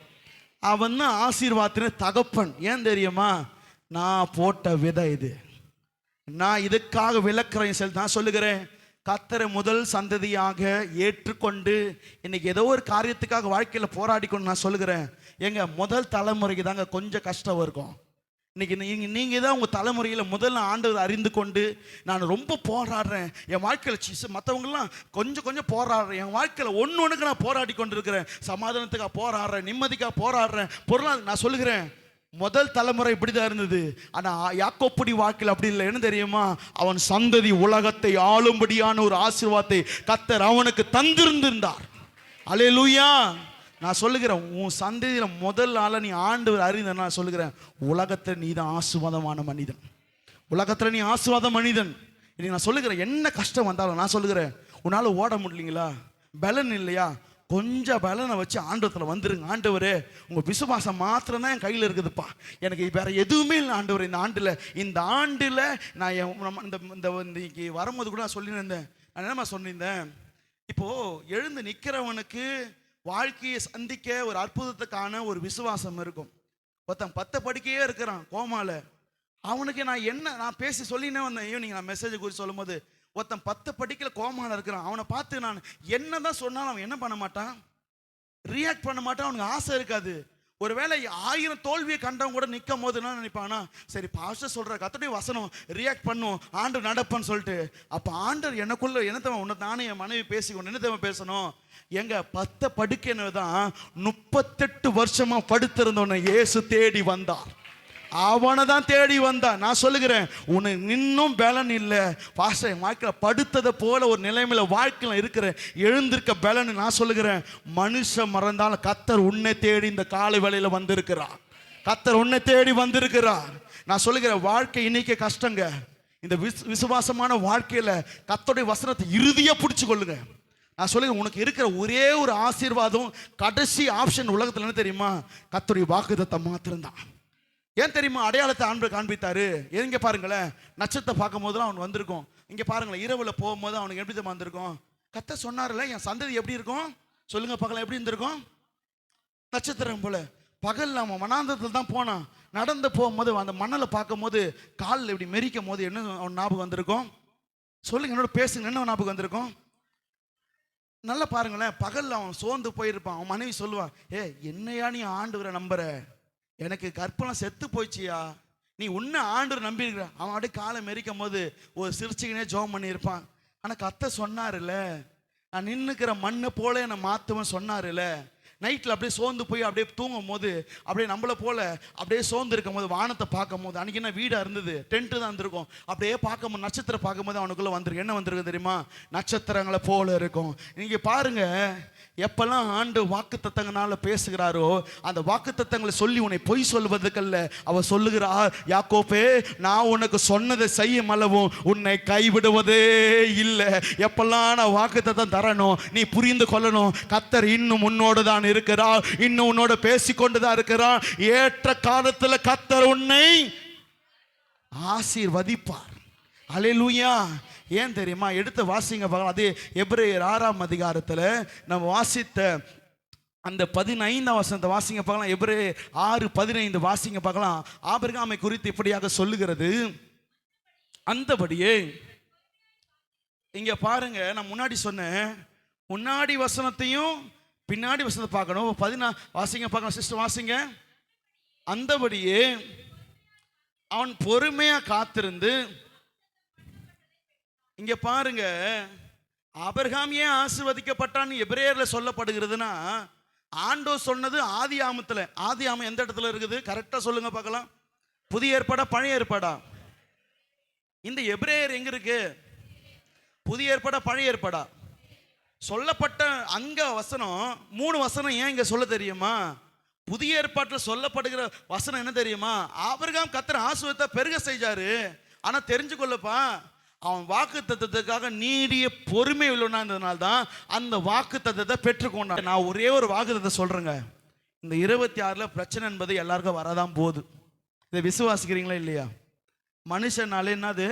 அவன் தான் ஆசீர்வாதத்தின் தகப்பன். ஏன் தெரியுமா? நான் போட்ட விதை இது, நான் இதுக்காக விளக்குறேன். நான் சொல்லுகிறேன், கர்த்தரை முதல் சந்ததியாக ஏற்றுக்கொண்டு இன்னைக்கு ஏதோ ஒரு காரியத்துக்காக வாழ்க்கையில் போராடி கொண்டு நான் சொல்லுகிறேன், எங்க முதல் தலைமுறைக்கு தாங்க கொஞ்சம் கஷ்டம் இருக்கும். இன்னைக்கு நீங்க தான் உங்க தலைமுறையில் முதல்ல ஆண்டவர் அறிந்து கொண்டு, நான் ரொம்ப போராடுறேன் என் வாழ்க்கையில், மற்றவங்கலாம் கொஞ்சம் போராடுறேன், என் வாழ்க்கையில் ஒன்றுக்கு நான் போராடி கொண்டு இருக்கிறேன், சமாதானத்துக்காக போராடுறேன், நிம்மதிக்காக போராடுறேன், நான் சொல்லுகிறேன், முதல் தலைமுறை இப்படிதான் இருந்தது. ஆனா யாக்கோப்புடி வாழ்க்கையில் அப்படி இல்லை. என்ன தெரியுமா? அவன் சந்ததி உலகத்தை ஆளும்படியான ஒரு ஆசீர்வாதத்தை கர்த்தர் அவனுக்கு தந்திருந்தார். அல்லேலூயா. நான் சொல்லுகிறேன், உன் சந்ததியில முதல் ஆள நீ ஆண்டவர் அறிந்த, நான் சொல்லுகிறேன், உலகத்தில் நீ தான் ஆசீர்வாதமான மனிதன், உலகத்தில் நீ ஆசீர்வாத மனிதன். இன்னைக்கு நான் சொல்லுகிறேன், என்ன கஷ்டம் வந்தாலும் நான் சொல்லுகிறேன், உன்னால ஓட முடியலீங்களா, பலன் இல்லையா, கொஞ்சம் பலனை வச்சு ஆண்டவத்தில் வந்துருங்க. ஆண்டவரே உங்க விசுவாசம் மாத்திரம் தான் என் கையில் இருக்குதுப்பா, எனக்கு வேற எதுவுமே இல்லை ஆண்டவர். இந்த ஆண்டில் நான் இன்னைக்கு வரும்போது கூட நான் சொல்லியிருந்தேன், நான் என்னமா சொல்லியிருந்தேன், இப்போ எழுந்து நிற்கிறவனுக்கு வாழ்க்கையை சந்திக்க ஒரு அற்புதத்துக்கான ஒரு விசுவாசம் இருக்கும். ஒருத்தன் 10 படுக்கையே இருக்கிறான் கோமால, அவனுக்கு நான் பேசி சொல்லினே வந்தேன். ஈவினிங் நான் மெசேஜ் குறித்து சொல்லும் போது, ஒருத்தன் 10 படிக்கல கோமால இருக்கிறான், அவனை பார்த்து நான் என்னதான் சொன்னாலும் அவன் என்ன பண்ண மாட்டான், ரியாக்ட் பண்ண மாட்டான், அவனுக்கு ஆசை இருக்காது. ஒருவேளை 1000 தோல்வியை கண்டவன் கூட நிற்கும் போது என்ன நினைப்பானா, சரி பாஸ்டர் சொல்ற கர்த்தருடைய வசனம் ரியாக்ட் பண்ணும், ஆண்டவர் நடப்பன்னு சொல்லிட்டு. அப்ப ஆண்டவர் எனக்குள்ள என்னத்தவன் உன்னை தானே என் மனைவி பேசிக்கணும், என்னத்தவன் பேசணும், எங்க 10 படுக்கைன்னு தான் 38 வருஷமா படுத்திருந்தவனை இயேசு தேடி வந்தார், அவனை தான் தேடி வந்தான். நான் சொல்லுகிறேன், உனக்கு இன்னும் பலன் இல்லை பாஸ்டர், என் வாழ்க்கையில் படுத்ததை போல ஒரு நிலைமையில வாழ்க்கையில் இருக்கிற எழுந்திருக்க பலன். நான் சொல்லுகிறேன், மனுஷன் மறந்தாலும் கர்த்தர் உன்னை தேடி இந்த காலை வேளையில வந்திருக்கிறார், கர்த்தர் உன்னை தேடி வந்திருக்கிறார். நான் சொல்லுகிறேன், வாழ்க்கை இன்னைக்கு கஷ்டங்க. இந்த விசுவாசமான வாழ்க்கையில கர்த்தருடைய வசனத்தை இறுதியா பிடிச்சு கொள்ளுங்க. நான் சொல்லுகிறேன், உனக்கு இருக்கிற ஒரே ஒரு ஆசீர்வாதம், கடைசி ஆப்ஷன் உலகத்தில் என்ன தெரியுமா? கர்த்தருடைய வாக்குத்தத்தம் மாத்திரம்தான். ஏன் தெரியுமா? அடையாளத்தை ஆண்டவர் காண்பித்தாரு. எங்க பாருங்களேன், நட்சத்திரத்தை பார்க்கும் போதுலாம் அவன் வந்திருக்கும். இங்க பாருங்களேன், இரவுல போகும்போது அவனுக்கு எப்படி தான் வந்திருக்கும்? கர்த்தர் சொன்னார்ல, என் சந்ததி எப்படி இருக்கும் சொல்லுங்க பார்க்கலாம், எப்படி இருந்திருக்கும்? நட்சத்திரம் போல. பகல் அவன் வனாந்தரத்தில் தான் போனான், நடந்து போகும்போது அந்த மணலை பார்க்கும் போது காலில் இப்படி மெரிக்கும் போது என்ன அவன் ஞாபகம் வந்திருக்கும் சொல்லுங்க, என்னோட பேசுங்க, என்ன ஞாபகம் வந்திருக்கும்? நல்லா பாருங்களேன், பகல் அவன் சோர்ந்து போயிருப்பான். அவன் மனைவி சொல்லுவான், என்னையா நீ ஆண்டவரை நம்புற, எனக்கு கற்பனை செத்து போயிச்சியா, நீ உன்னை ஆண்டவர் நம்பியிருக்கிற. அவன் அப்படியே காலை மெரிக்கும் போது ஒரு சிரிச்சுக்கினே ஜெபம் பண்ணியிருப்பான். ஆனால் கர்த்தர் சொன்னார்ல, நான் நின்னுக்கிற மண்ணை போல என்னை மாற்றுவேன் சொன்னார்ல, நைட்டில் அப்படியே சோர்ந்து போய் அப்படியே தூங்கும் போது அப்படியே நம்மளை போல அப்படியே சோர்ந்து இருக்கும் போது வானத்தை பார்க்கும் போது, அன்றைக்கி என்ன வீடாக இருந்தது, டென்ட்டு தான் இருந்திருக்கும், அப்படியே பார்க்கும்போது நட்சத்திரம் பார்க்கும்போது அவனுக்குள்ளே வந்துருக்கு. என்ன வந்திருக்கு தெரியுமா? நட்சத்திரங்களை போல இருக்கும். நீங்கள் பாருங்கள், எப்பெல்லாம் ஆண்டு வாக்குத்தத்தங்களால பேசுகிறாரோ அந்த வாக்குத்தத்தங்களை சொல்லி உன்னை பொய் சொல்வதற்கல்ல, அவர் சொல்லுகிறார், யாக்கோபே நான் உனக்கு சொன்னதை செய்யும் அளவும் உன்னை கைவிடுவதே இல்லை. எப்பெல்லாம் நான் வாக்குத்தத்தம் தரணும், நீ புரிந்து கொள்ளணும், கர்த்தர் இன்னும் உன்னோடு தான் இருக்கிறார், இன்னும் உன்னோட பேசிக்கொண்டு தான் இருக்கிறார். ஏற்ற காலத்தில் கர்த்தர் உன்னை ஆசீர்வதிப்பார். அல்லேலூயா. ஏன் தெரியுமா? எடுத்து வாசிங்க பார்க்கலாம். அதே எபிரேயர் 6ஆம் அதிகாரத்தில் நம்ம வாசித்த அந்த 15ஆம் வசனத்தை வாசிங்க பார்க்கலாம். எபிரேயர் 6:15 வாசிங்க பார்க்கலாம். ஆபிரகாமை குறித்து இப்படியாக சொல்லுகிறது. அந்தபடியே இங்க பாருங்க, நான் முன்னாடி சொன்னேன், முன்னாடி வசனத்தையும் பின்னாடி வசனத்தை பார்க்கணும். 14 வாசிங்க பார்க்கலாம் சிஸ்டர், வாசிங்க. அந்தபடியே அவன் பொறுமையா காத்திருந்து, இங்க பாருங்க, ஆபிரகாம் ஏன் ஆசீர்வதிக்கப்பட்டான்னு எபிரேயர்ல சொல்லப்படுகிறதுனா, ஆண்டவர் சொன்னது ஆதியாமத்துல. ஆதியாமம் எந்த இடத்துல இருக்குது? கரெக்டா சொல்லுங்க பார்க்கலாம். புதிய ஏற்பாடா பழைய ஏற்பாடா? இந்த எபிரேயர் எங்க இருக்கு? புதிய ஏற்பாடா பழைய ஏற்பாடா? சொல்லப்பட்ட அங்க வசனம் 3 வசனம் ஏன் இங்க சொல்ல தெரியுமா? புதிய ஏற்பாட்டில் சொல்லப்படுகிற வசனம் என்ன தெரியுமா? ஆபிரகாம் கர்த்தர் ஆசீர்வாதத்தை பெருக செஞ்சாரு. ஆனா தெரிஞ்சுக்கொள்ளப்பா, அவன் வாக்கு தத்தத்துக்காக நீடிய பொறுமை உள்ளனால தான் அந்த வாக்கு தத்தத்தை பெற்றுக்கொண்டான். நான் ஒரே ஒரு வாக்கு தத்தத்தை சொல்றேங்க, இந்த 26ல் பிரச்சனை என்பது எல்லாருக்கும் வரதான் போகுது. இதை விசுவாசிக்கிறீங்களா இல்லையா? மனுஷனாலே என்னது?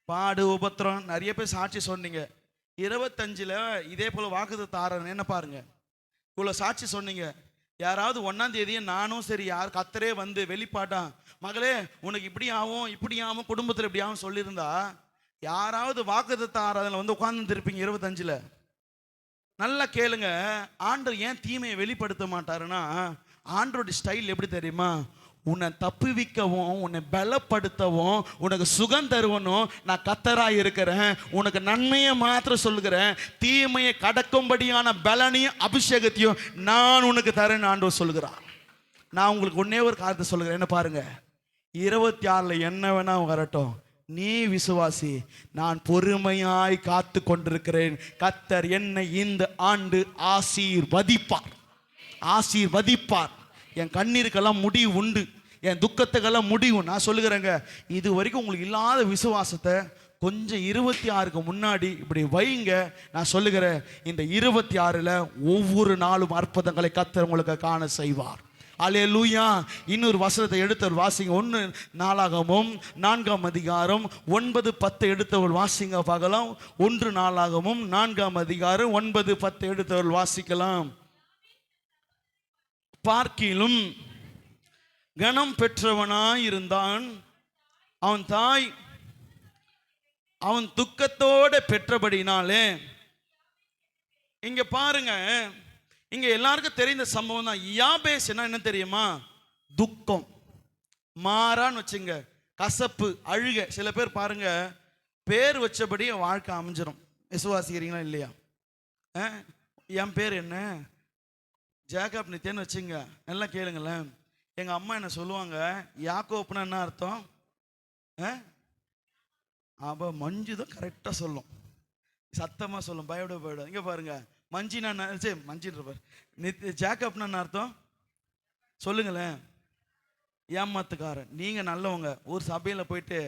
பாடு, உபத்திரம். நிறைய பேர் சாட்சி சொன்னீங்க. 25ல் இதே போல வாக்குத்தத்தம் ஆறேன். என்ன பாருங்க, இவ்வளோ சாட்சி சொன்னீங்க. யாராவது 1ஆம் தேதியே நானும் சரி, யார் கர்த்தரே வந்து வெளிப்பாட்டான், மகளே உனக்கு இப்படி ஆகும் இப்படி ஆகும் குடும்பத்தில் இப்படி ஆகும் சொல்லியிருந்தா, யாராவது வாக்குத்தத்தம் ஆறாதல வந்து உட்கார்ந்து இருப்பீங்க 25ல். நல்லா கேளுங்க, ஆண்டவர் ஏன் தீமையை வெளிப்படுத்த மாட்டாருன்னா, ஆண்டவருடைய ஸ்டைல் எப்படி தெரியுமா? உன்னை தப்புவிக்கவும், உன்னை பலப்படுத்தவும், உனக்கு சுகம் தருவனும் நான் கர்த்தராய் இருக்கிறேன். உனக்கு நன்மையை மாத்திரம் சொல்லுகிறேன், தீமையை கடக்கும்படியான பலனையும் அபிஷேகத்தையும் நான் உனக்கு தரேன் ஆண்டவர் சொல்லுகிறார். நான் உங்களுக்கு ஒன்னே ஒரு காரியத்தை சொல்லுகிறேன். என்ன பாருங்க, 26ல் என்ன வேணா வரட்டும், நீ விசுவாசி. நான் பொறுமையாய் காத்து கொண்டிருக்கிறேன். கர்த்தர் என்னை இந்த ஆண்டு ஆசீர்வதிப்பார், ஆசீர்வதிப்பார். என் கண்ணீருக்கெல்லாம் முடிவு உண்டு, என் துக்கத்துக்கெல்லாம் முடிவு. நான் சொல்லுகிறேங்க, இது வரைக்கும் உங்களுக்கு இல்லாத விசுவாசத்தை கொஞ்சம் 26க்கு முன்னாடி இப்படி வைங்க. நான் சொல்லுகிறேன், இந்த 26ல் ஒவ்வொரு நாளும் அற்புதங்களை கர்த்தர் உங்களுக்கு காண செய்வார். அல்லேலூயா. இன்னொரு வசனத்தை எடுத்தவர் வாசிங்க. 1 நாளாகமும் 4ஆம் அதிகாரம் 9-10 எடுத்தவர் வாசிங்க பார்க்கலாம். 1 நாளாகமும் 4ஆம் அதிகாரம் 9-10 எடுத்தவர் வாசிக்கலாம். பார்க்கிலும் கனம் பெற்றவனாயிருந்தான். அவன் தாய் அவன் துக்கத்தோட பெற்றபடினாலே, இங்க பாருங்க, இங்க எல்லாருக்கும் தெரிந்த சம்பவம் தான். யாபேஸ் என்ன தெரியுமா? துக்கம், மாறான்னு வச்சுங்க, கசப்பு, அழுக. சில பேர் பாருங்க, பேர் வச்சபடி வாழ்க்கை அமைஞ்சிடும். விசுவாசிக்கிறீங்களா இல்லையா? என் பேர் என்ன? ஜேக்கப் நித்யன்னு வச்சுங்க. நல்லா கேளுங்களேன். எங்கள் அம்மா என்ன சொல்லுவாங்க, யாக்கோப்னா என்ன அர்த்தம்? அப்போ மஞ்சு தான் கரெக்டாக சொல்லும், சத்தமாக சொல்லும், பயப்பட. இங்கே பாருங்க, மஞ்சினா சரி மஞ்சின்ற பாரு. ஜேக்கப்னா என்ன அர்த்தம் சொல்லுங்களேன்? ஏமாத்துக்காரன். நீங்கள் நல்லவங்க. ஒரு சபையில் போயிட்டு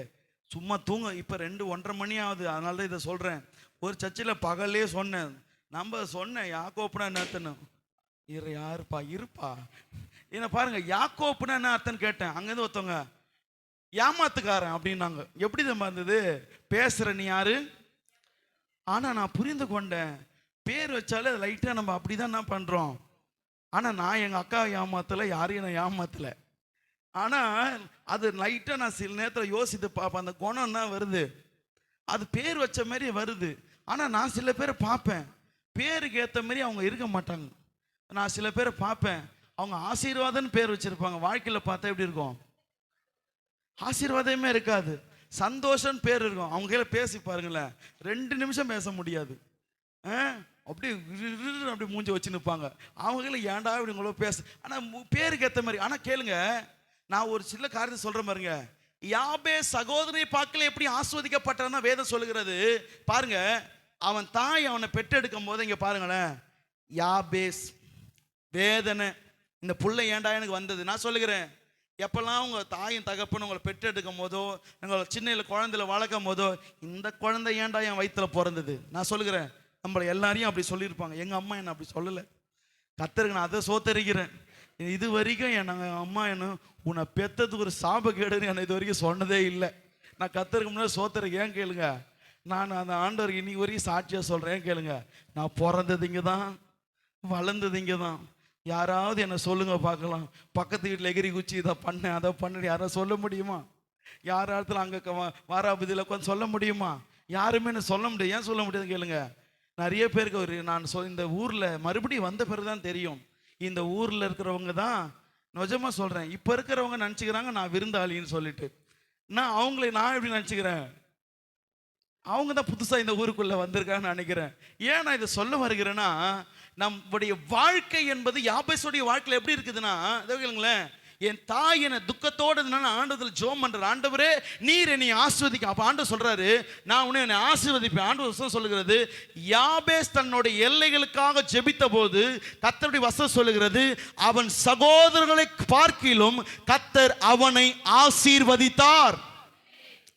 சும்மா தூங்க, இப்போ 2-1:30 மணி ஆகுது, அதனால தான் இதை சொல்கிறேன். ஒரு சர்ச்சில் பகலே சொன்னேன், நம்ம சொன்னேன் யாக்கோப்னா என்னத்துன்னு. யாருப்பா இருப்பா என்ன பாருங்க, யாக்கோப்னா என்ன அர்த்தம்னு கேட்டேன். அங்கேருந்து ஒருத்தவங்க ஏமாத்துக்காரன் அப்படின்னாங்க. எப்படி தான் இருந்தது? பேசுகிற நீ யாரு? ஆனால் நான் புரிந்து கொண்டேன், பேர் வச்சாலே லைட்டாக நம்ம அப்படி தான் என்ன பண்ணுறோம். ஆனால் நான் எங்கள் அக்கா ஏமாத்தலை, யாரையும் நான் ஏமாத்தலை. ஆனால் அது லைட்டாக நான் சில நேரத்தில் யோசித்து பார்ப்பேன், அந்த குணம் தான் வருது, அது பேர் வச்ச மாதிரி வருது. ஆனால் நான் சில பேரை பார்ப்பேன், பேருக்கு ஏற்ற மாதிரி அவங்க இருக்க மாட்டாங்க. நான் சில பேரை பார்ப்பேன், அவங்க ஆசீர்வாதம்னு பேர் வச்சிருப்பாங்க, வாழ்க்கையில் பார்த்தா எப்படி இருக்கும்? ஆசீர்வாதமே இருக்காது. சந்தோஷம் பேர் இருக்கும். அவங்க கையில் பேசி பாருங்களேன், 2 நிமிஷம் பேச முடியாது. அப்படியே அப்படி மூஞ்சி வச்சு நிற்பாங்க. அவங்கள ஏன்டா இப்படி உங்களோ பேச, ஆனால் பேருக்கு ஏற்ற மாதிரி. ஆனால் கேளுங்க, நான் ஒரு சில காரியத்தை சொல்கிறேன் பாருங்க. யாபே சகோதரி பார்க்கல எப்படி ஆஸ்வதிக்கப்பட்டான்னா வேதம் சொல்லுகிறது பாருங்க. அவன் தாய் அவனை பெற்றெடுக்கும் போது இங்கே பாருங்களேன், யாபேஸ் வேதனை, இந்த புள்ளை ஏன்டா எனக்கு வந்தது. நான் சொல்லுகிறேன், எப்பெல்லாம் உங்கள் தாயும் தகப்பனும் உங்களை பெற்றெடுக்கும் போதோ, உங்களை சின்ன குழந்தையில வளர்க்கும் போதோ, இந்த குழந்தை ஏன்டா என் வயிற்றுல பிறந்தது. நான் சொல்லுகிறேன், நம்மளை எல்லாரையும் அப்படி சொல்லியிருப்பாங்க. எங்கள் அம்மா என்னை அப்படி சொல்லலை. கர்த்தருக்கு நான் அதை சோத்தரிக்கிறேன். இது வரைக்கும் என் அம்மா என்ன உன்னை பெத்தது ஒரு சாபக்கேடுன்னு என்னை இது வரைக்கும் சொன்னதே இல்லை. நான் கர்த்தருக்கு முன்னாடி சோத்தரிக்க. ஏன் கேளுங்க, நான் அந்த ஆண்டவருக்கு இன்னைக்கு வரைக்கும் சாட்சியாக சொல்கிறேன். கேளுங்க, நான் பிறந்தது இங்கே தான், வளர்ந்தது இங்கே தான். யாராவது என்ன சொல்லுங்க பார்க்கலாம், பக்கத்து வீட்டில் எகிரி குச்சி இதை பண்ணேன் அதை பண்ணு யாராவது சொல்ல முடியுமா? யாராவது அங்கே வாராபதியில் உட்காந்து சொல்ல முடியுமா? யாருமே என்ன சொல்ல முடியாது. ஏன் சொல்ல முடியாது கேளுங்க, நிறைய பேருக்கு நான் இந்த ஊரில் மறுபடியும் வந்த பிறகு தான் தெரியும். இந்த ஊரில் இருக்கிறவங்க தான் நிஜமாக சொல்கிறேன், இப்போ இருக்கிறவங்க நினச்சிக்கிறாங்க நான் விருந்தாளின்னு சொல்லிட்டு. நான் எப்படி நினச்சிக்கிறேன், அவங்க தான் புதுசாக இந்த ஊருக்குள்ளே வந்திருக்காங்கன்னு நினைக்கிறேன். ஏன் நான் இதை சொல்ல வருகிறேன்னா, நம்முடைய வாழ்க்கை என்பது யாபேசுடைய வாழ்க்கையில் எப்படி இருக்குதுன்னா, இதை கேளுங்களேன், என் தாய் என்னை துக்கத்தோடு ஆண்டவரில் ஜெபம் பண்ற, ஆண்டவரே நீர் என்னை ஆசீர்வதிக்க. அப்ப ஆண்டவர் சொல்றாரு, நான் உன்னை என்னை ஆசீர்வதிப்பேன். ஆண்டவர் வசனம் சொல்லுகிறது, யாபேஸ் தன்னுடைய எல்லைகளுக்காக ஜெபித்த போது கர்த்தருடைய வசனம் சொல்லுகிறது, அவன் சகோதரர்களை பார்க்கிலும் கர்த்தர் அவனை ஆசீர்வதித்தார்.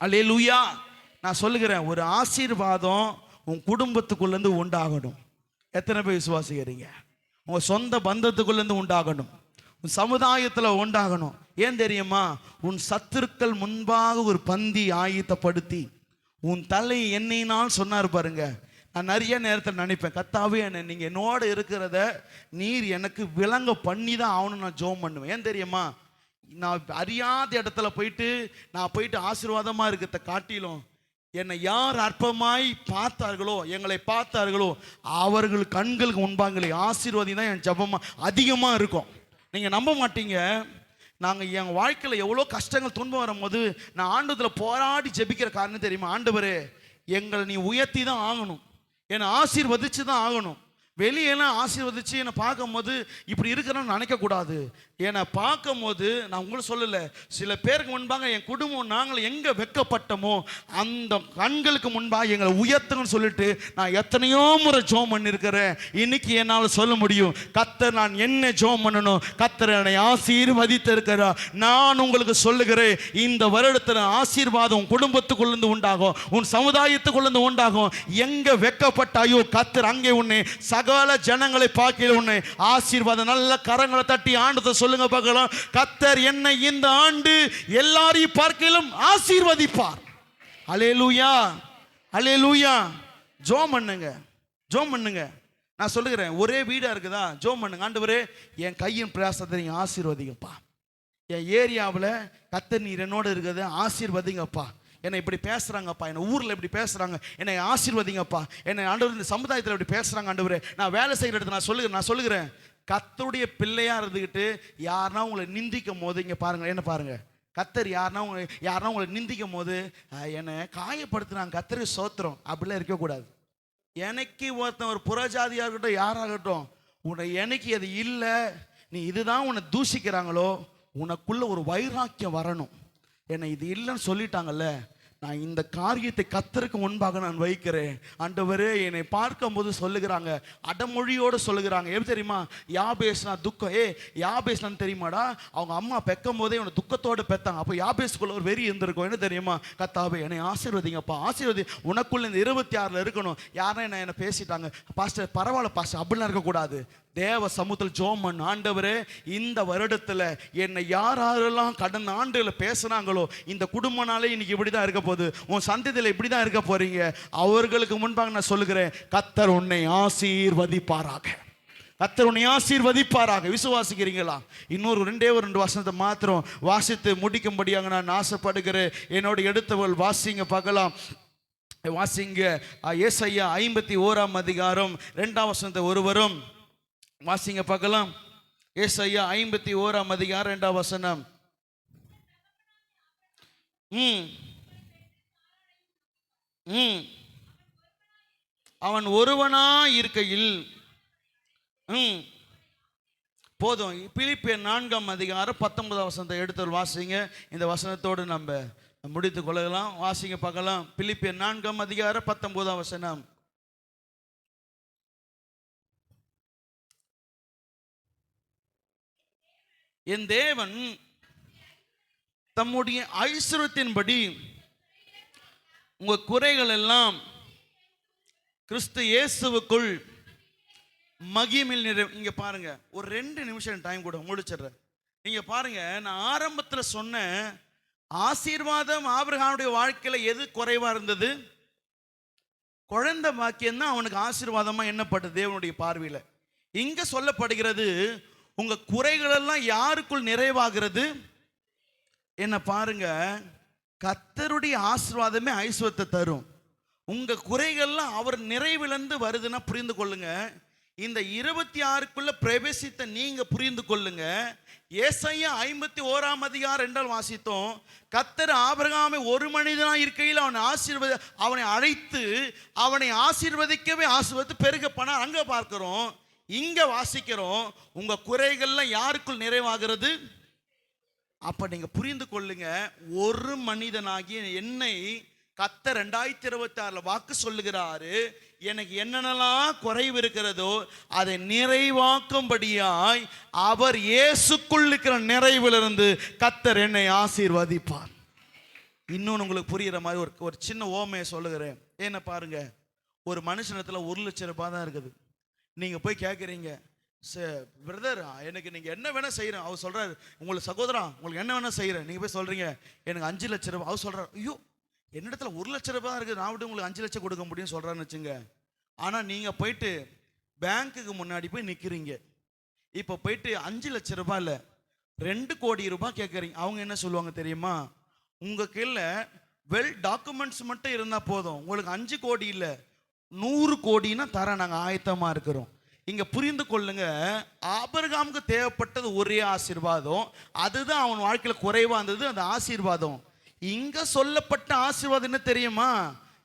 அல்லேலூயா. நான் சொல்லுகிறேன், ஒரு ஆசீர்வாதம் உன் குடும்பத்துக்குள்ளேருந்து உண்டாகணும். எத்தனை பேர் விசுவாசிக்கிறீங்க? உங்க சொந்த பந்தத்துக்குள்ளேருந்து உண்டாகணும், உன் சமுதாயத்தில் உண்டாகணும். ஏன் தெரியுமா? உன் சத்துருக்கள் முன்பாக ஒரு பந்தி ஆயத்தப்படுத்தி உன் தலை எண்ணெயினால் சொன்னார் பாருங்க. நான் நிறைய நேரத்தில் நினைப்பேன், கர்த்தாவே என்ன நீங்கள் என்னோட இருக்கிறத நீர் எனக்கு விளங்க பண்ணி தான் ஆகணும். நான் ஜெபம் பண்ணுவேன். ஏன் தெரியுமா? நான் அறியாத இடத்துல போயிட்டு ஆசீர்வாதமாக இருக்கிறத காட்டிலும் என்னை யார் அற்பமாய் பார்த்தார்களோ, எங்களை பார்த்தார்களோ, அவர்கள் கண்களுக்கு முன்பாங்களே ஆசீர்வாதி தான் என் ஜெபமாக அதிகமாக இருக்கும். நீங்கள் நம்ப மாட்டீங்க, நாங்கள் என் வாழ்க்கையில் எவ்வளோ கஷ்டங்கள் துன்பம் வரும்போது நான் ஆண்டவரில் போராடி ஜெபிக்கிற காரணம் தெரியுமா? ஆண்டவரே எங்களை நீ உயர்த்தி தான் ஆகணும், என்னை ஆசீர்வதிச்சு தான் ஆகணும். வெளியெல்லாம் ஆசீர்வதிச்சு என்னை பார்க்கும்போது இப்படி இருக்கிறேன்னு நினைக்கக்கூடாது. என்னை பார்க்கும்போது நான் உங்களுக்கு சொல்லலை, சில பேருக்கு முன்பாக என் குடும்பம் நாங்கள் எங்கே வெட்கப்பட்டோமோ அந்த கண்களுக்கு முன்பாக எங்களை உயர்த்துங்கன்னு சொல்லிட்டு நான் எத்தனையோ முறை ஜெபம் பண்ணியிருக்கிறேன். இன்னைக்கு என்னால் சொல்ல முடியும், கர்த்தர் நான் என்ன ஜெபம் பண்ணணும், கர்த்தர் என்னை ஆசீர்வதித்து இருக்கிறார். நான் உங்களுக்கு சொல்லுகிறேன், இந்த வருடத்தில் ஆசீர்வாதம் உன் குடும்பத்துக்குள்ளேருந்து உண்டாகும், உன் சமுதாயத்துக்குள்ளேருந்து உண்டாகும். எங்கே வெட்கப்பட்டாயோ கர்த்தர் அங்கே உன்னை சகல ஜனங்களை பார்க்கிற உன்னை ஆசீர்வாதம். நல்ல கரங்களை தட்டி ஆண்டத்தை சொல்லுங்க பார்க்கலாம், கர்த்தர் என்னை இந்த ஆண்டு எல்லாரையும் பார்க்கிலும் ஆசீர்வதிப்பார். அல்லேலூயா, அல்லேலூயா. ஜெபம் பண்ணுங்க, ஜெபம் பண்ணுங்க. நான் சொல்லுகிறேன், ஒரே வீடா இருக்குதா, ஜெபம் பண்ணுங்க. ஆண்டவரே என் கையின் பிரயாசத்தை நீங்க ஆசீர்வதிங்கப்பா. என் ஏரியாவில் கர்த்தர் நீர் என்னோட இருக்கிறது ஆசீர்வதிங்கப்பா. என்னை இப்படி பேசுகிறாங்கப்பா, என்னை ஊரில் இப்படி பேசுகிறாங்க, என்னை ஆசீர்வதிங்கப்பா. என்னை ஆண்டவர் இந்த சமுதாயத்தில் இப்படி பேசுகிறாங்க. ஆண்டவரே நான் வேலை செய்கிற இடத்துல நான் சொல்லுகிறேன் கர்த்தருடைய பிள்ளையாக இருந்துக்கிட்டு யாருன்னா உங்களை நிந்திக்கும் போது இங்கே பாருங்கள், என்ன பாருங்கள், கர்த்தர் யாருன்னா உங்களை நிந்திக்கும் போது என்னை காயப்படுத்துனாங்க, கர்த்தருக்கு சோத்திரம் அப்படிலாம் இருக்கக்கூடாது. எனக்கு ஒருத்தன் ஒரு புறஜாதியாக இருக்கட்டும் யாராகட்டும், உன்னை எனக்கு அது இல்லை, நீ இதுதான் உன்னை தூஷிக்கிறாங்களோ, உனக்குள்ள ஒரு வைராக்கியம் வரணும். என்னை இது இல்லைன்னு சொல்லிட்டாங்கல்ல, நான் இந்த காரியத்தை கர்த்தருக்கு முன்பாக நான் வைக்கிறேன். ஆண்டவரே என்னை பார்க்கும்போது சொல்லுகிறாங்க, அடமொழியோடு சொல்லுகிறாங்க. எப்படி தெரியுமா? யாபேஸ்னா துக்கம். யாபேஸ்னான்னு தெரியுமாடா, அவங்க அம்மா பெக்கும் போதே இவனை துக்கத்தோடு பெத்தாங்க. அப்போ யாபேஸ்குள்ள ஒரு வெறி இருந்திருக்கும். என்ன தெரியுமா? கர்த்தாவே என்னை ஆசீர்வதிங்கப்பா, ஆசீர்வதி, உனக்குள்ள இந்த 26 இருக்கணும். யாரும் என்ன பேசிட்டாங்க, பாஸ்டர் பரவாயில்ல பாஸ்டர் அப்படிலாம் இருக்கக்கூடாது. தேவ சமூகத்தில் ஜெபம் பண்ணு. ஆண்டவரே இந்த வருடத்தில் என்னை யாரெல்லாம் கடந்த ஆண்டுகளில் பேசுனாங்களோ, இந்த குடும்பனாலே இன்னைக்கு இப்படி தான் இருக்க போகுது, உன் சந்ததியில் இப்படி தான் இருக்க போறீங்க, அவர்களுக்கு முன்பாக நான் சொல்லுகிறேன், கர்த்தர் உன்னை ஆசீர்வதிப்பாராக, கர்த்தர் உன்னை ஆசீர்வதிப்பாராக. விசுவாசிக்கிறீங்களா? இன்னொரு 2 வசனத்தை மாத்திரம் வாசித்து முடிக்கும்படியாக நான் ஆசைப்படுகிறேன். என்னோட எடுத்தவள் வாசிங்க பார்க்கலாம். வாசிங்க ஏசாயா 51 அதிகாரம் 2 வசனத்தை ஒருவரும் வாசிங்க பார்க்கலாம். ஏசாயா 51 அதிகாரம் 2 வசனம். அவன் ஒருவனா இருக்கையில் போதும். பிலிப்பியர் 4:19 எடுத்து வாசிங்க. இந்த வசனத்தோடு நம்ம முடித்து கொள்ளலாம். வாசிங்க பார்க்கலாம். பிலிப்பியர் 4:19. என் தேவன் தம்முடைய ஐஸ்வரியத்தின்படி உங்க குறைகள் எல்லாம் கிறிஸ்து இயேசுவுக்குள் மகிமையில் நிறைவு. இங்க பாருங்க, ஒரு 2 நிமிஷம் டைம் கூட முடிச்சிடுறேன். நீங்க பாருங்க, நான் ஆரம்பத்தில் சொன்ன ஆசீர்வாதம் ஆபிரகாமுடைய வாழ்க்கையில எது குறைவா இருந்தது? குழந்தை பாக்கியம் தான் அவனுக்கு ஆசீர்வாதமா எண்ணப்பட்டது தேவனுடைய பார்வையில். இங்க சொல்லப்படுகிறது, உங்க குறைகள் எல்லாம் யாருக்குள் நிறைவாகிறது? என்ன பாருங்க, கர்த்தருடைய ஆசீர்வாதமே ஐஸ்வரியத்தை தரும். உங்க குறைகள்லாம் அவர் நிறைவிலிருந்து வருதுன்னா புரிந்து கொள்ளுங்க. இந்த 26க்குள்ள பிரவேசித்த நீங்க புரிந்து கொள்ளுங்க. ஏசாயா 51:2 வாசித்தோம். கர்த்தர் ஆபிரகாமை ஒரு மனிதனா இருக்கையில் அவனை அழைத்து அவனை ஆசீர்வதிக்கவே ஆசீர்வதித்து பெருக பண்ண அங்க பார்க்கிறோம். இங்க வாசிக்கிறோம், உங்க குறைகள்லாம் யாருக்குள் நிறைவாகிறது? அப்ப நீங்க புரிந்து கொள்ளுங்க, ஒரு மனிதனாகிய என்னை கர்த்தர் 2026 வாக்கு சொல்லுகிறாரு. எனக்கு என்னென்னலாம் குறைவு இருக்கிறதோ அதை நிறைவாக்கும்படியாய் அவர் இயேசுக்குள் இருக்கிற நிறைவிலிருந்து கர்த்தர் என்னை ஆசீர்வதிப்பார். இன்னொன்று உங்களுக்கு புரிகிற மாதிரி ஒரு சின்ன ஓமையை சொல்லுகிறேன். என்ன பாருங்க, ஒரு மனுஷனத்துல 1 லட்சம் ரூபாய் தான் இருக்குது. நீங்க போய் கேட்குறீங்க, பிரதர் எனக்கு நீங்க என்ன வேணா செய்யறேன். அவர் சொல்றாரு, உங்களுக்கு சகோதரா உங்களுக்கு என்ன வேணா செய்யறேன். நீங்க போய் சொல்றீங்க எனக்கு 5 லட்சம் ரூபாய். அவர் சொல்றாரு, ஐயோ என்னிடத்துல 1 லட்சம் ரூபாய் தான் இருக்குது, நான் விட்டு உங்களுக்கு 5 லட்சம் கொடுக்க முடியும்னு சொல்றான்னு வச்சுங்க. ஆனா நீங்க போயிட்டு பேங்க்குக்கு முன்னாடி போய் நிக்கிறீங்க. இப்ப போயிட்டு 5 லட்சம் ரூபாய் இல்ல 2 கோடி ரூபாய் கேட்கறீங்க. அவங்க என்ன சொல்லுவாங்க தெரியுமா? உங்க கீழே வெல் டாக்குமெண்ட்ஸ் மட்டும் இருந்தா போதும், உங்களுக்கு 5 கோடி இல்ல 100 கோடினா தர நாங்க ஆயத்தமா இருக்கிறோம். இங்க புரிந்து கொள்ளுங்க, ஆபிரகாமுக்கு தேவைப்பட்டது ஒரே ஆசீர்வாதம், அதுதான் அவன் வாழ்க்கையில குறைவா இருந்தது, அந்த ஆசீர்வாதம். இங்க சொல்லப்பட்ட ஆசீர்வாதம் என்ன தெரியுமா?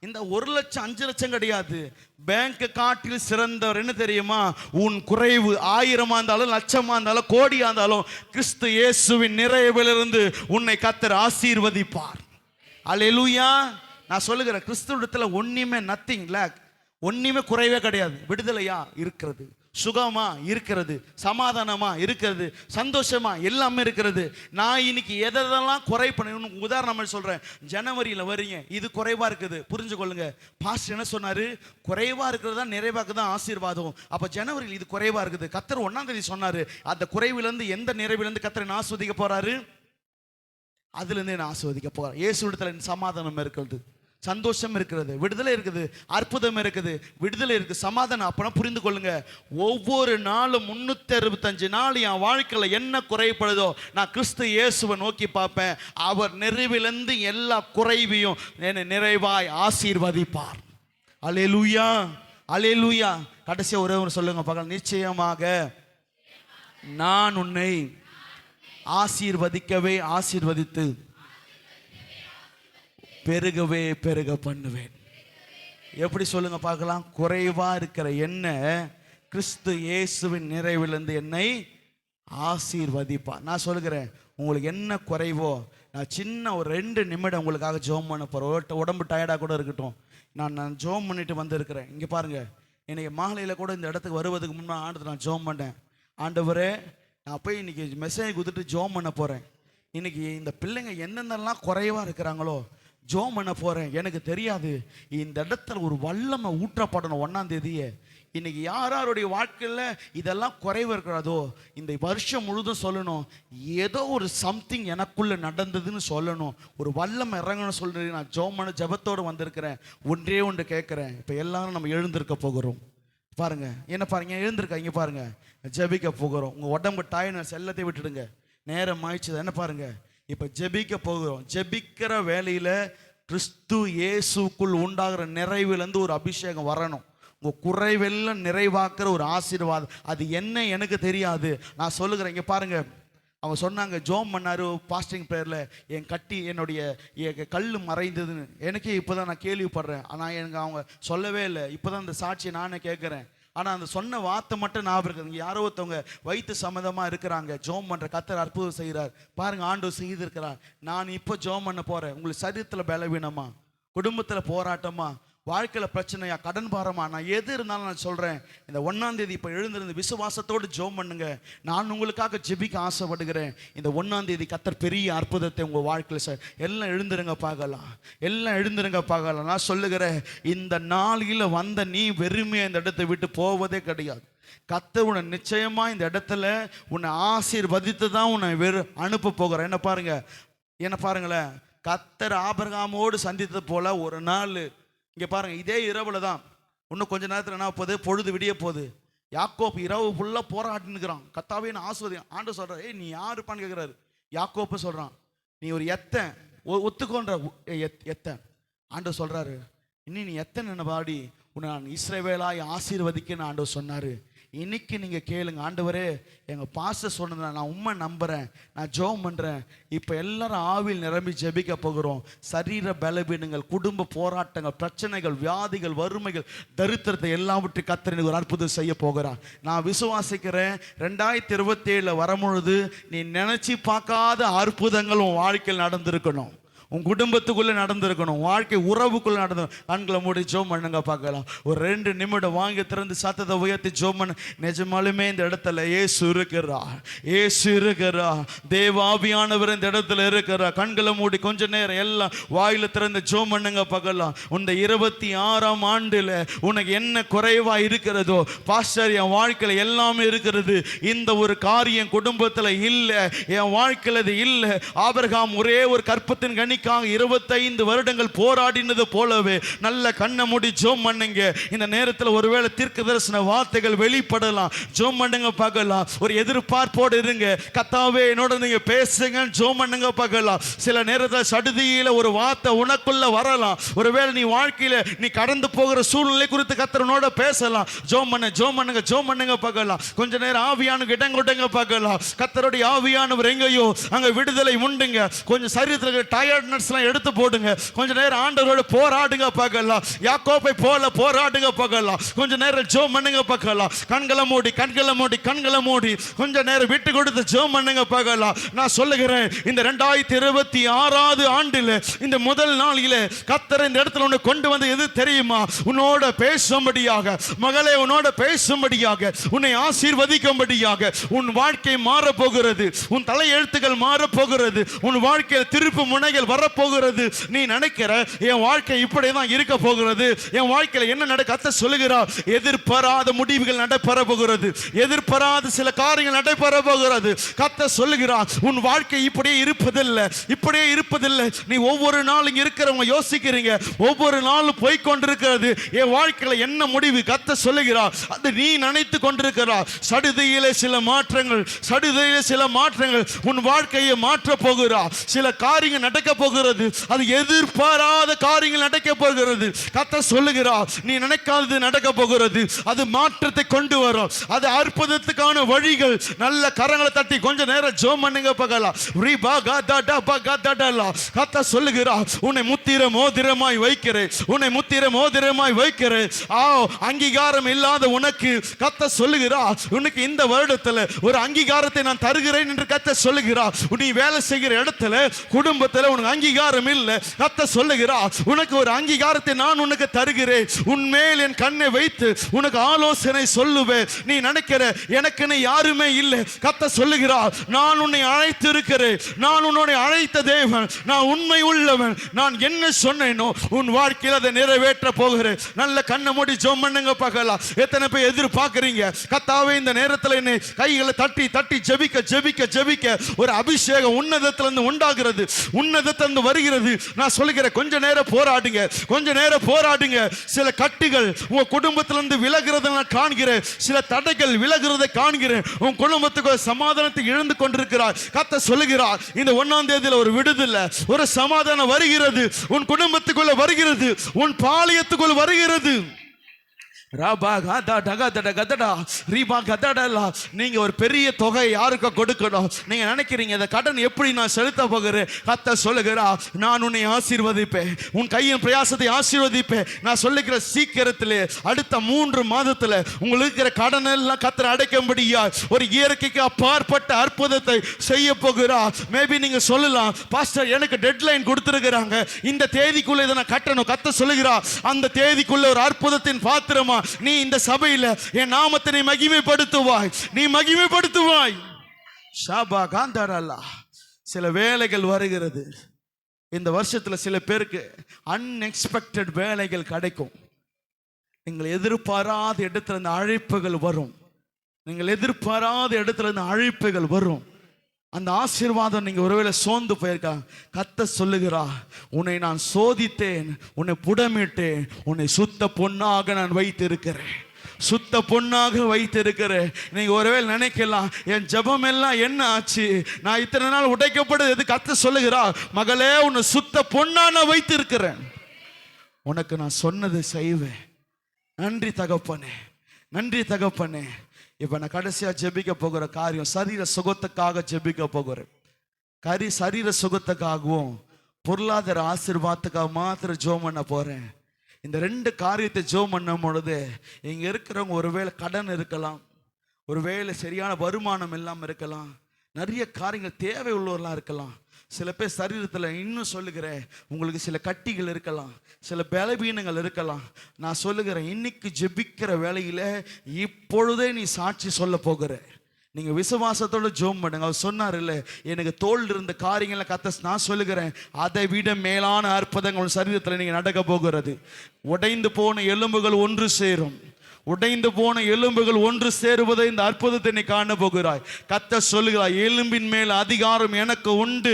இந்த 1 லட்சம் 5 லட்சம் கிடையாது. பேங்க் காட்டில் சிறந்தவர் என்ன தெரியுமா? உன் குறைவு 1000 இருந்தாலும் லட்சமா இருந்தாலும் கோடியா இருந்தாலும் கிறிஸ்து இயேசுவின் நிறைவிலிருந்து உன்னை கர்த்தர் ஆசீர்வதிப்பார். அல்லேலூயா. நான் சொல்லுகிறேன், கிறிஸ்துவிடத்துல ஒண்ணுமே நத்திங் லேக், ஒன்றுமே குறைவே கிடையாது. விடுதலையா இருக்கிறது, சுகமா இருக்கிறது, சமாதானமா இருக்கிறது, சந்தோஷமா எல்லாமே இருக்கிறது. நான் இன்னைக்கு எதெல்லாம் குறை பண்ண உதாரணம் சொல்றேன். ஜனவரியில் வரீங்க, இது குறைவா இருக்குது, புரிஞ்சு கொள்ளுங்க. பாஸ்டர் என்ன சொன்னாரு? குறைவா இருக்கிறது தான் நிறைவாக்கு தான் ஆசீர்வாதம். அப்ப ஜனவரியில் இது குறைவா இருக்குது. கர்த்தர் 1ஆம் தேதி சொன்னாரு, அந்த குறைவிலிருந்து எந்த நிறைவிலிருந்து கர்த்தர் ஆஸ்வதிக்க போறாரு? அதுல இருந்து என்ன ஆஸ்வதிக்க போறார்? இயேசு இடத்துல சமாதானம் இருக்கிறது, சந்தோஷம் இருக்கிறது, விடுதலை இருக்குது, அற்புதம் இருக்குது, விடுதலை இருக்கு, சமாதானம். அப்பனா புரிந்து கொள்ளுங்க, ஒவ்வொரு நாளும் 365 நாள் என் வாழ்க்கையில என்ன குறைப்படுதோ நான் கிறிஸ்து இயேசுவை நோக்கி பார்ப்பேன். அவர் நிறைவிலிருந்து எல்லா குறைவையும் என்னை நிறைவாய் ஆசீர்வதிப்பார். அல்லேலூயா, அல்லேலூயா. கடைசியா ஒரே ஒரு சொல்லுங்க பார்க்கலாம். நிச்சயமாக நான் உன்னை ஆசீர்வதிக்கவே ஆசீர்வதித்து பெருகவே பெருக பண்ணுவேன். எப்படி சொல்லுங்க பார்க்கலாம்? குறைவா இருக்கிற என்ன கிறிஸ்து இயேசுவின் நிறைவிலிருந்து என்னை ஆசீர்வதிப்பார். நான் சொல்லுகிறேன், உங்களுக்கு என்ன குறைவோ நான் சின்ன ஒரு 2 நிமிடம் உங்களுக்காக ஜெபம் பண்ண போறேன். உடம்பு டயர்டாக கூட இருக்கட்டும், நான் ஜெபம் பண்ணிட்டு வந்திருக்கிறேன். இங்கே பாருங்க, இன்னைக்கு மாலையில் கூட இந்த இடத்துக்கு வருவதுக்கு முன்னாடி ஆண்டு நான் ஜெபம் பண்ணேன். ஆண்டவரே, நான் போய் இன்னைக்கு மெசேஜ் கொடுத்துட்டு ஜெபம் பண்ண போறேன். இன்னைக்கு இந்த பிள்ளைங்க என்னென்னலாம் குறைவா இருக்கிறாங்களோ ஜெபம் பண்ண போறேன். எனக்கு தெரியாது, இந்த இடத்துல ஒரு வல்லமை ஊற்றப்படணும் 1ஆம் தேதியே. இன்னைக்கு யாருடைய வாழ்க்கையில் இதெல்லாம் குறைவு இருக்கிறதோ இந்த வருஷம் முழுதும் சொல்லணும், ஏதோ ஒரு சம்திங் எனக்குள்ள நடந்ததுன்னு சொல்லணும், ஒரு வல்லமை இறங்கணும்னு சொல்றேன். நான் ஜெபத்தோடு வந்திருக்கிறேன். ஒன்றே ஒன்று கேட்குறேன். இப்போ எல்லாரும் நம்ம எழுந்திருக்க போகிறோம். பாருங்க, என்ன பாருங்க, எழுந்திருக்க இங்கே பாருங்க, ஜெபிக்க போகிறோம். உங்க உடம்பு டயர்ட்னஸ் எல்லாத்தையும் விட்டுடுங்க, நேரம் ஆயிடுச்சு. என்ன பாருங்க, இப்ப ஜெபிக்க போகிறோம். ஜெபிக்கிற வேலையில கிறிஸ்து இயேசுக்குள் உண்டாகிற நிறைவிலிருந்து ஒரு அபிஷேகம் வரணும். உங்க குறைவெல்லாம் நிறைவாக்குற ஒரு ஆசீர்வாதம், அது என்ன எனக்கு தெரியாது. நான் சொல்லுகிறேன். இங்க பாருங்க, அவங்க சொன்னாங்க, ஜோம் பண்ணாரு பாஸ்டிங் ப்ரேயரில், என்னுடைய கல் மறைந்ததுன்னு. எனக்கே இப்போ தான் நான் கேள்விப்படுறேன். ஆனால் எனக்கு அவங்க சொல்லவே இல்லை. இப்போ தான் அந்த சாட்சியை நானே கேட்குறேன். ஆனால் அந்த சொன்ன வார்த்தை மட்டும் ஞாபகம் இருக்குது. யாரோ ஒருத்தவங்க வயிற்று சம்மந்தமாக இருக்கிறாங்க, ஜோம் பண்ணுற கர்த்தர் அற்புதம் செய்கிறார் பாருங்கள், ஆண்டவர் செய்திருக்கிறார். நான் இப்போ ஜோம் பண்ண போகிறேன். உங்களுக்கு சரீரத்தில் பலவீனமா, குடும்பத்தில் போராட்டமா, வாழ்க்கையில் பிரச்சனையா, கடன் பாரமா, நான் எது இருந்தாலும் நான் சொல்கிறேன், இந்த 1ஆம் தேதி இப்போ எழுந்திருந்து விசுவாசத்தோடு ஜெபம் பண்ணுங்க. நான் உங்களுக்காக ஜெபிக்க ஆசைப்படுகிறேன். இந்த 1ஆம் தேதி கர்த்தர் பெரிய அற்புதத்தை உங்கள் வாழ்க்கையில் எல்லாம் எழுந்துருங்க பார்க்கலாம், எல்லாம் எழுந்துருங்க பார்க்கலாம். நான் சொல்லுகிறேன், இந்த நாளில் வந்த நீ வெறுமையாக இந்த இடத்தை விட்டு போவதே கிடையாது. கர்த்தர் உன்னை நிச்சயமா இந்த இடத்துல உன்னை ஆசீர்வதித்து தான் உன்னை அனுப்ப போகிறேன். என்ன பாருங்களேன், கர்த்தர் ஆபிரகாமோடு சந்தித்தது போல ஒரு நாள் இங்கே பாருங்க, இதே இரவுல தான், இன்னும் கொஞ்ச நேரத்தில் என்ன போகுது, பொழுது விடிய போகுது. யாக்கோப்பு இரவு ஃபுல்லாக போராடினுக்கிறான். கர்த்தாவே நான் ஆஸ்வதி. ஆண்டு சொல்கிறார், நீ யாருப்பான்னு கேட்குறாரு. யாக்கோப்பு சொல்கிறான், நீ ஒரு எத்தன், ஒத்துக்கோன்ற எத்தன். ஆண்டு சொல்கிறாரு, இன்னும் நீ எத்தன் என்ன பாடி உன்னை நான் இஸ்ரவேலாய் ஆசீர்வதிக்கன்னு ஆண்டு சொன்னார். இன்னைக்கு நீங்கள் கேளுங்க, ஆண்டவரே எங்கள் பாஸ்டர் சொன்னதை நான் உண்மை நம்புகிறேன், நான் ஜெபம் பண்ணுறேன். இப்போ எல்லாரும் ஆவியில் நிரம்பி ஜெபிக்க போகிறோம். சரீர பலவீனங்கள், குடும்ப போராட்டங்கள், பிரச்சனைகள், வியாதிகள், வறுமைகள், தரித்திரத்தை எல்லாவற்றையும் கர்த்தர் ஒரு அற்புதம் செய்ய போகிறார். நான் விசுவாசிக்கிறேன், 2027 வரும்பொழுது நீ நினச்சி பார்க்காத அற்புதங்கள் உன் வாழ்க்கையில் நடந்திருக்கணும், உன் குடும்பத்துக்குள்ளே நடந்திருக்கணும், வாழ்க்கை உறவுக்குள்ளே நடந்திருக்கணும். கண்களை மூடி ஜெபம் பண்ணுங்க பார்க்கலாம். ஒரு 2 நிமிடம் வாங்கி திறந்து சத்தத்தை உயர்த்தி ஜெபம் பண்ணு. நிஜமாலுமே இந்த இடத்துல இயேசு இருக்கிறார், இயேசு இருக்கிறார், தேவாவியானவர் இந்த இடத்துல இருக்கிறார். கண்களை மூடி கொஞ்ச நேரம் எல்லாம் வாயில திறந்து ஜெபம் பண்ணுங்க பார்க்கலாம். இந்த 26ஆம் ஆண்டில் உனக்கு என்ன குறைவா இருக்கிறதோ, பாஸ்டர் என் வாழ்க்கையில் எல்லாமே இருக்கிறது, இந்த ஒரு காரியம் குடும்பத்தில் இல்லை, என் வாழ்க்கையில் இது இல்லை. ஆபிரகாம் ஒரே ஒரு கற்பத்தின் கனி 25 வருடங்கள் போராடினது போலவே நல்ல கண்ணை மூடி ஜெபம் பண்ணுங்க. இந்த நேரத்தில் ஒருவேளை தீர்க்கதரிசன வார்த்தைகள் வெளிப்படலாம். ஜெபம் பண்ணுங்க பார்க்கலாம். ஒரு எதிர்பார்ப்போடு இருங்க, கர்த்தாவே என்னோட நீங்க பேசுங்க, ஜெபம் பண்ணுங்க பார்க்கலாம். சில நேரத்தில் சடுதியில ஒரு வார்த்தை உனக்குள்ள வரலாம். ஒருவேளை நீ வாழ்க்கையில நீ கடந்து போகிற சூழ்நிலை குறித்து கர்த்தரோட பேசலாம். ஜெபம் பண்ணுங்க பார்க்கலாம். கொஞ்ச நேரம் ஆவியானுக்கு இடம் கொடுங்க பார்க்கலாம். கர்த்தருடைய ஆவியானவர் எங்கேயோ அங்க விடுதலை உண்டுங்க. கொஞ்சம் சரீரத்தில் டயர்ட் எடுத்து போடுங்க. கொஞ்ச நேரம் ஆண்டவரோட போராடுங்க பார்க்கலாம். யாக்கோபை போல போராடுங்க பார்க்கலாம். கொஞ்ச நேரம் ஜெபம் பண்ணுங்க பார்க்கலாம். கண்களை மூடி கொஞ்ச நேரம் விட்டு கொடுத்து ஜெபம் பண்ணுங்க பார்க்கலாம். நான் சொல்லுகிறேன், இந்த 2026ஆவது ஆண்டில் இந்த முதல் நாளிலே கர்த்தர் இந்த இடத்துல உன்னை கொண்டு வந்து எது தெரியுமா? உன்னோட பேசும்படியாக, மகளே உன்னோட பேசும்படியாக, உன்னை ஆசீர்வதிக்கும்படியாக. உன் வாழ்க்கை மாற போகிறது, உன் தலையெழுத்துக்கள் மாற போகிறது, உன் வாழ்க்கையில் திருப்பு முனைகள் வரப்போகிறது. நீ நினைக்கிற என் வாழ்க்கை இப்படிதான் இருக்க போகிறது, என் வாழ்க்கையில் என்ன நடக்க, கர்த்தர் சொல்லுகிறார், எதிர்பாராத முடிவுகள் நடைபெற போகிறது, எதிர்பாராத சில காரியங்கள் நடைபெற போகிறது. கர்த்தர் சொல்லுகிறார், உன் வாழ்க்கை இப்படியே இருப்பதில்லை. நீ ஒவ்வொரு நாளும் இருக்கிறவங்க யோசிக்கிறீங்க, ஒவ்வொரு நாளும் போய்கொண்டிருக்கிறது, என் வாழ்க்கையில் என்ன முடிவு? கர்த்தர் சொல்லுகிறார், அது நீ நினைத்து கொண்டிருக்கிறார். சடுதியிலே சில மாற்றங்கள் உன் வாழ்க்கையை மாற்ற போகிறார். சில காரியங்கள் நடக்க போகிறது, அது எதிர்பாராத காரியங்கள் நடக்க போகிறது. கர்த்தர் சொல்லுகிறார், நீ நினைக்காதது நடக்க போகிறது, அது மாற்றத்தை கொண்டு வரும், அது அற்புதத்துக்கான வழிகள். நல்ல கரங்களை தட்டி கொஞ்ச நேரம் ஜெபம் பண்ணுங்க பார்க்கலாம். கர்த்தர் சொல்லுகிறார், உன்னை முத்திர மோதிரமாய் வைக்கிறேன். அங்கீகாரம் இல்லாத உனக்கு கர்த்தர் சொல்லுகிறார், உனக்கு இந்த வருடத்தில் ஒரு அங்கீகாரத்தை நான் தருகிறேன் என்று கர்த்தர் சொல்லுகிறார். நீ வேலை செய்கிற இடத்துல, குடும்பத்தில் உனக்கு அங்கீகாரம் இல்லை, கர்த்தர் சொல்லுகிறார், உனக்கு ஒரு அங்கீகாரத்தை நான் உனக்கு தருகிறேன். உன்மேல் என் கண்ணை வைத்து உனக்கு ஆலோசனை சொல்லுவேன். நீ நினைக்கிற எனக்குன்னு யாருமே இல்லை, கர்த்தர் சொல்லுகிறார், நான் உன்னை அழைத்து இருக்கிறேன், நான் உன்னை அழைத்த தேவன், நான் உண்மை உள்ளவன், நான் என்ன சொன்னேனோ உன் வாழ்க்கையில் அதை நிறைவேற்ற போகிறேன். நல்ல கண்ணை மூடி ஜெபம் பண்ணுங்க பார்க்கலாம். எத்தனை பேர் எதிர்பார்க்கிறீங்க, கர்த்தாவே இந்த நேரத்தில் என்னை கைகளை தட்டி ஜெபிக்க ஒரு அபிஷேகம் உன்னதத்திலிருந்து உண்டாகிறது, உன்னதத்திலிருந்து வருகிறது. நான் சொல்லுகிறேன், கொஞ்ச நேரம் போராடுங்க. சில கட்டுகள் உங்க குடும்பத்திலிருந்து விலகிறத நான் காண்கிறேன், சில தடைகள் விலகிறதை காண்கிறேன். உன் குடும்பத்துக்கு சமாதானத்தை இழந்து கொண்டிருக்கிறார். கர்த்தர் சொல்லுகிறார், இந்த 1ஆம் தேதியில் ஒரு விடுதலை, ஒரு சமாதானம் வருகிறது, உன் குடும்பத்துக்குள்ள வருகிறது, உன் பாளையத்துக்குள் வருகிறது. நீங்க ஒரு பெரிய தொகை யாருக்கு கொடுக்கணும் நீங்க நினைக்கிறீங்க, இந்த கடன் எப்படி நான் செலுத்த போகிறேன்? கர்த்தர் சொல்லுகிறா, நான் உன்னை ஆசீர்வதிப்பேன், உன் கையின் பிரயாசத்தை ஆசீர்வதிப்பேன். நான் சொல்லுகிற சீக்கிரத்திலே அடுத்த 3 மாதத்துல உங்களுக்கு இருக்கிற கடன் எல்லாம் கர்த்தர் அடைக்கும்படியா ஒரு இயற்கைக்கு அப்பாற்பட்ட அற்புதத்தை செய்ய போகிறா. மேபி நீங்க சொல்லலாம், பாஸ்டர் எனக்கு டெட்லைன் கொடுத்திருக்கிறாங்க, இந்த தேதிக்குள்ள இதை நான் கட்டணும். கர்த்தர் சொல்லுகிறா, அந்த தேதிக்குள்ள ஒரு அற்புதத்தின் பாத்திரமா நீ இந்த சபையில என் நாமத்தை நீ மகிமைப்படுத்துவாய், நீ மகிமைப்படுத்துவாய். ஷாபா காந்தாரல்லா. சில வேலைகள் வருகிறது இந்த வருஷத்துல, சில பேருக்கு அன்எக்ஸ்பெக்டட் வேலைகள் கிடைக்கும். நீங்கள் எதிர்பாராத இடத்துல இருந்து அழைப்புகள் வரும், நீங்கள் எதிர்பாராத இடத்துல இருந்து அழைப்புகள் வரும். அந்த ஆசீர்வாதம் நீங்க ஒருவேளை சோர்ந்து போயிருக்காங்க, கர்த்தர் சொல்லுகிறா, உன்னை நான் சோதித்தேன், உன்னை புடமிட்டேன், உன்னை சுத்த பொன்னாக நான் வைத்திருக்கிறேன், சுத்த பொன்னாக வைத்திருக்கிறேன். நீங்க ஒருவேளை நினைக்கலாம், என் ஜெபம் எல்லாம் என்ன ஆச்சு, நான் இத்தனை நாள் உடைக்கப்படுது. கர்த்தர் சொல்லுகிறா, மகளே உன்னை சுத்த பொன்னா நான் வைத்திருக்கிறேன், உனக்கு நான் சொன்னது செய்வேன். நன்றி தகப்பனே, நன்றி தகப்பனே. இப்ப நான் கடைசியா ஜெபிக்க போகிற காரியம் சரீர சுகத்துக்காக ஜெபிக்க போகிறேன். சரீர சுகத்துக்காகவும் பொருளாதார ஆசீர்வாதத்துக்காக மாத்திரம் ஜெபம் பண்ண போறேன். இந்த 2 காரியத்தை ஜெபம் பண்ணும் பொழுது இங்க இருக்கிறவங்க ஒருவேளை கடன் இருக்கலாம், ஒருவேளை சரியான வருமானம் இல்லாமல் இருக்கலாம், நிறைய காரியங்கள் தேவை உள்ளவர்களாக இருக்கலாம். சில பேர் சரீரத்தில் இன்னும் சொல்லுகிறேன், உங்களுக்கு சில கட்டிகள் இருக்கலாம், சில பலவீனங்கள் இருக்கலாம். நான் சொல்லுகிறேன், இன்னைக்கு ஜெபிக்கிற வேளையில இப்பொழுதே நீ சாட்சி சொல்ல போகிற. நீங்க விசுவாசத்தோட ஜெபம் பண்ணுங்க. அவர் சொன்னார் இல்ல, எனக்கு தோல் இருந்த காரியங்களை கர்த்தர், நான் சொல்லுகிறேன், அதை விட மேலான அற்புதங்கள் சரீரத்தில் நீங்க நடக்க போகிறது. உடைந்து போன எலும்புகள் ஒன்று சேரும், உடைந்து போன எலும்புகள் ஒன்று சேருவதை இந்த அற்புதத்தை நீ காண போகிறாய். கர்த்தர் சொல்லுகிறாய், எலும்பின் மேல் அதிகாரம் எனக்கு உண்டு.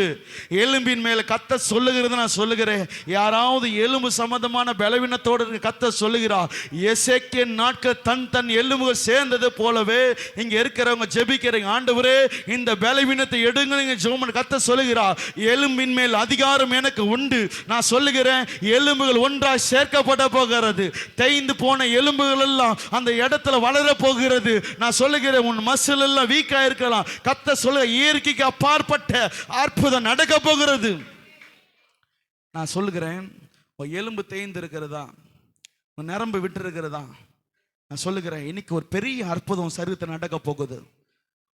எலும்பின் மேல கர்த்தர் சொல்லுகிறது. நான் சொல்லுகிறேன், யாராவது எலும்பு சம்பந்தமான பலவீனத்தோடு இருக்க கர்த்தர் சொல்லுகிறார், எசேக்கியேல் நாட்கள் தன் எலும்புகள் சேர்ந்தது போலவே இங்க இருக்கிறவங்க ஜெபிக்கிறீங்க, ஆண்டவரே இந்த பலவீனத்தை எடுங்க ஜெபம். கர்த்தர் சொல்லுகிறார், எலும்பின் மேல் அதிகாரம் எனக்கு உண்டு. நான் சொல்லுகிறேன், எலும்புகள் ஒன்றாய் சேர்க்கப்பட போகிறது. தேய்ந்து போன எலும்புகள் எல்லாம் அந்த இடத்துல வளர போகிறது. நான் சொல்லுகிறேன், உன் மசில் எல்லாம் வீக்கா இருக்கலாம், கர்த்தர் சொல்ல இயற்கைக்கு அப்பாற்பட்ட அற்புதம் நடக்க போகிறது. நான் சொல்லுகிறேன், எலும்பு தேய்ந்து இருக்கிறதா, நரம்பு விட்டு இருக்கிறதா, நான் சொல்லுகிறேன், இன்னைக்கு ஒரு பெரிய அற்புதம் சரீரத்தில் நடக்க போகுது.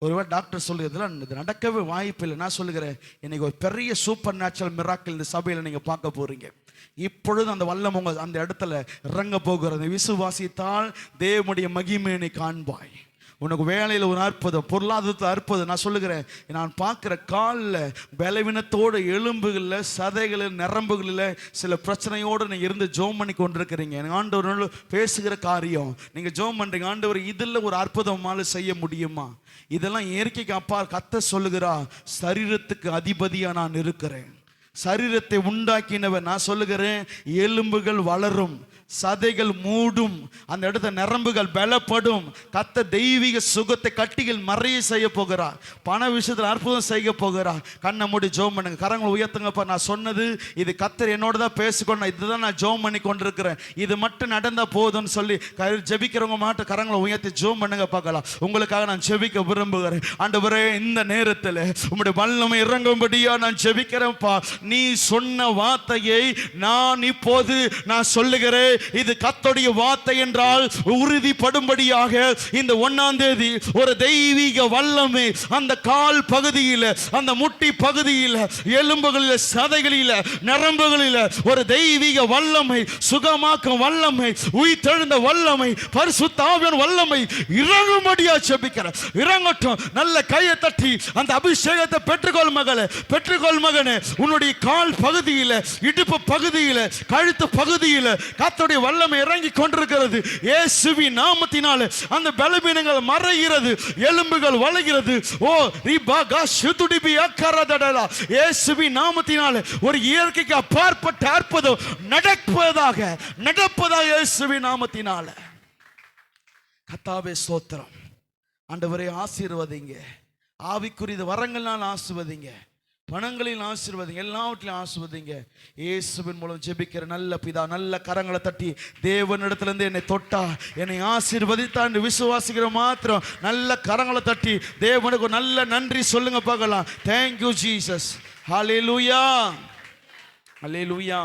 ஒருவேளை டாக்டர் சொல்லுறதுலாம் இது நடக்கவே வாய்ப்பு இல்லை. நான் சொல்லுகிறேன், இன்னைக்கு ஒரு பெரிய சூப்பர் நேச்சுரல் மிராக்கிள் இந்த சபையில் நீங்க பார்க்க போறீங்க. இப்பொழுது அந்த வல்லம் உங்க அந்த இடத்துல இறங்க போகிறது. விசுவாசித்தால் தேவனுடைய மகிமையை காண்பாய். உனக்கு வேலையில் ஒரு அற்புதம், பொருளாதாரத்தில் அற்புதம். நான் சொல்லுகிறேன், நான் பார்க்குற காலில் பலவீனத்தோடு, எலும்புகளில், சதைகளில், நரம்புகளில் சில பிரச்சனையோடு நீங்கள் இருந்து ஜோம் பண்ணி கொண்டிருக்கிறீங்க. எனக்கு ஆண்டவர் பேசுகிற காரியம் நீங்கள் ஜோம் பண்ணுறீங்க, ஆண்டவர் இதில் ஒரு அற்புதமால செய்ய முடியுமா? இதெல்லாம் இயற்கைக்கு அப்பா கர்த்தர் சொல்லுகிறா, சரீரத்துக்கு அதிபதியாக நான் இருக்கிறேன், சரீரத்தை உண்டாக்கினவர். நான் சொல்லுகிறேன், எலும்புகள் வளரும், சதைகள் மூடும், அந்த இடத்த நரம்புகள் பலப்படும். கர்த்தர் தெய்வீக சுகத்தை கட்டிகள் மறைய செய்ய போகிறார். பண விஷயத்தில் அற்புதம் செய்ய போகிறார். கண்ணை மூடி ஜெபம் பண்ணுங்க, கரங்களை உயர்த்துங்கப்பா. நான் சொன்னது இது கர்த்தர் என்னோட தான் பேசிக்கொண்டு, இதுதான் நான் ஜெபம் பண்ணி கொண்டிருக்கிறேன், இது மட்டும் நடந்தா போதும்னு சொல்லி ஜெபிக்கிறவங்க மாட்ட கரங்களை உயர்த்தி ஜெபம் பண்ணுங்க பார்க்கலாம். உங்களுக்காக நான் ஜெபிக்க விரும்புகிறேன். ஆண்டவரே, இந்த நேரத்தில் உம்முடைய வல்லமை இறங்கும்படியா நான் ஜெபிக்கிறேன்ப்பா. நீ சொன்ன வார்த்தையை நான் இப்போது நான் சொல்லுகிறேன், இது கர்த்தருடைய வார்த்தை என்றால் உறுதிப்படும்படியாக இந்த 1ஆம் தேதி ஒரு தெய்வீக வல்லமை அந்த கால் பகுதியில், அந்த முட்டி பகுதியில், எலும்புகளில், சதைகளில், நரம்புகளில் ஒரு தெய்வீக வல்லமை, சுகமாக்கும் வல்லமை, உயிர்த்தெழுந்த வல்லமை, பரிசுத்த ஆவியின் வல்லமை இறங்கும்படியா ஜெபிக்கிறேன். இறங்கட்டும். நல்ல கையை தட்டி அந்த அபிஷேகத்தை பெற்றுக்கொள் மகளே, பெற்றுக்கொள் மகனே. உன்னுடைய கால் பகுதியில், இடுப்பு பகுதியில், கழுத்து பகுதியில் கர்த்தருடைய வல்லமை இறங்கி கொண்டிருக்கிறது. இயேசுவின் நாமத்தினாலே அந்த பலவீனங்கள் மறைகிறது, எலும்புகள் வளைகிறது. ஓ ரிபாகா சுதுடிபி அக்கரதடலா. இயேசுவின் நாமத்தினாலே ஒரு இயற்கைக்கு அப்பாற்பட்ட அற்புதம் நடப்பதாக இயேசுவின் நாமத்தினாலே. கர்த்தாவே ஸ்தோத்திரம். ஆண்டவரே ஆசீர்வதிங்க, ஆவிக்குரிய வரங்கள்னால் ஆசீர்வதிங்க, பணங்களில் ஆசீர்வதிங்க, எல்லாவற்றிலும் ஆசீர்வதிங்க. இயேசுவின் மூலம் ஜெபிக்கிற நல்ல பிதா. நல்ல கரங்களை தட்டி தேவனிடத்திலிருந்து என்னை தொட்டா, என்னை ஆசீர்வதித்தா என்று விசுவாசிக்கிற மாத்திரம் நல்ல கரங்களை தட்டி தேவனுக்கு ஒரு நல்ல நன்றி சொல்லுங்க பார்க்கலாம். Thank you Jesus. ஹல்லேலூயா, ஹல்லேலூயா.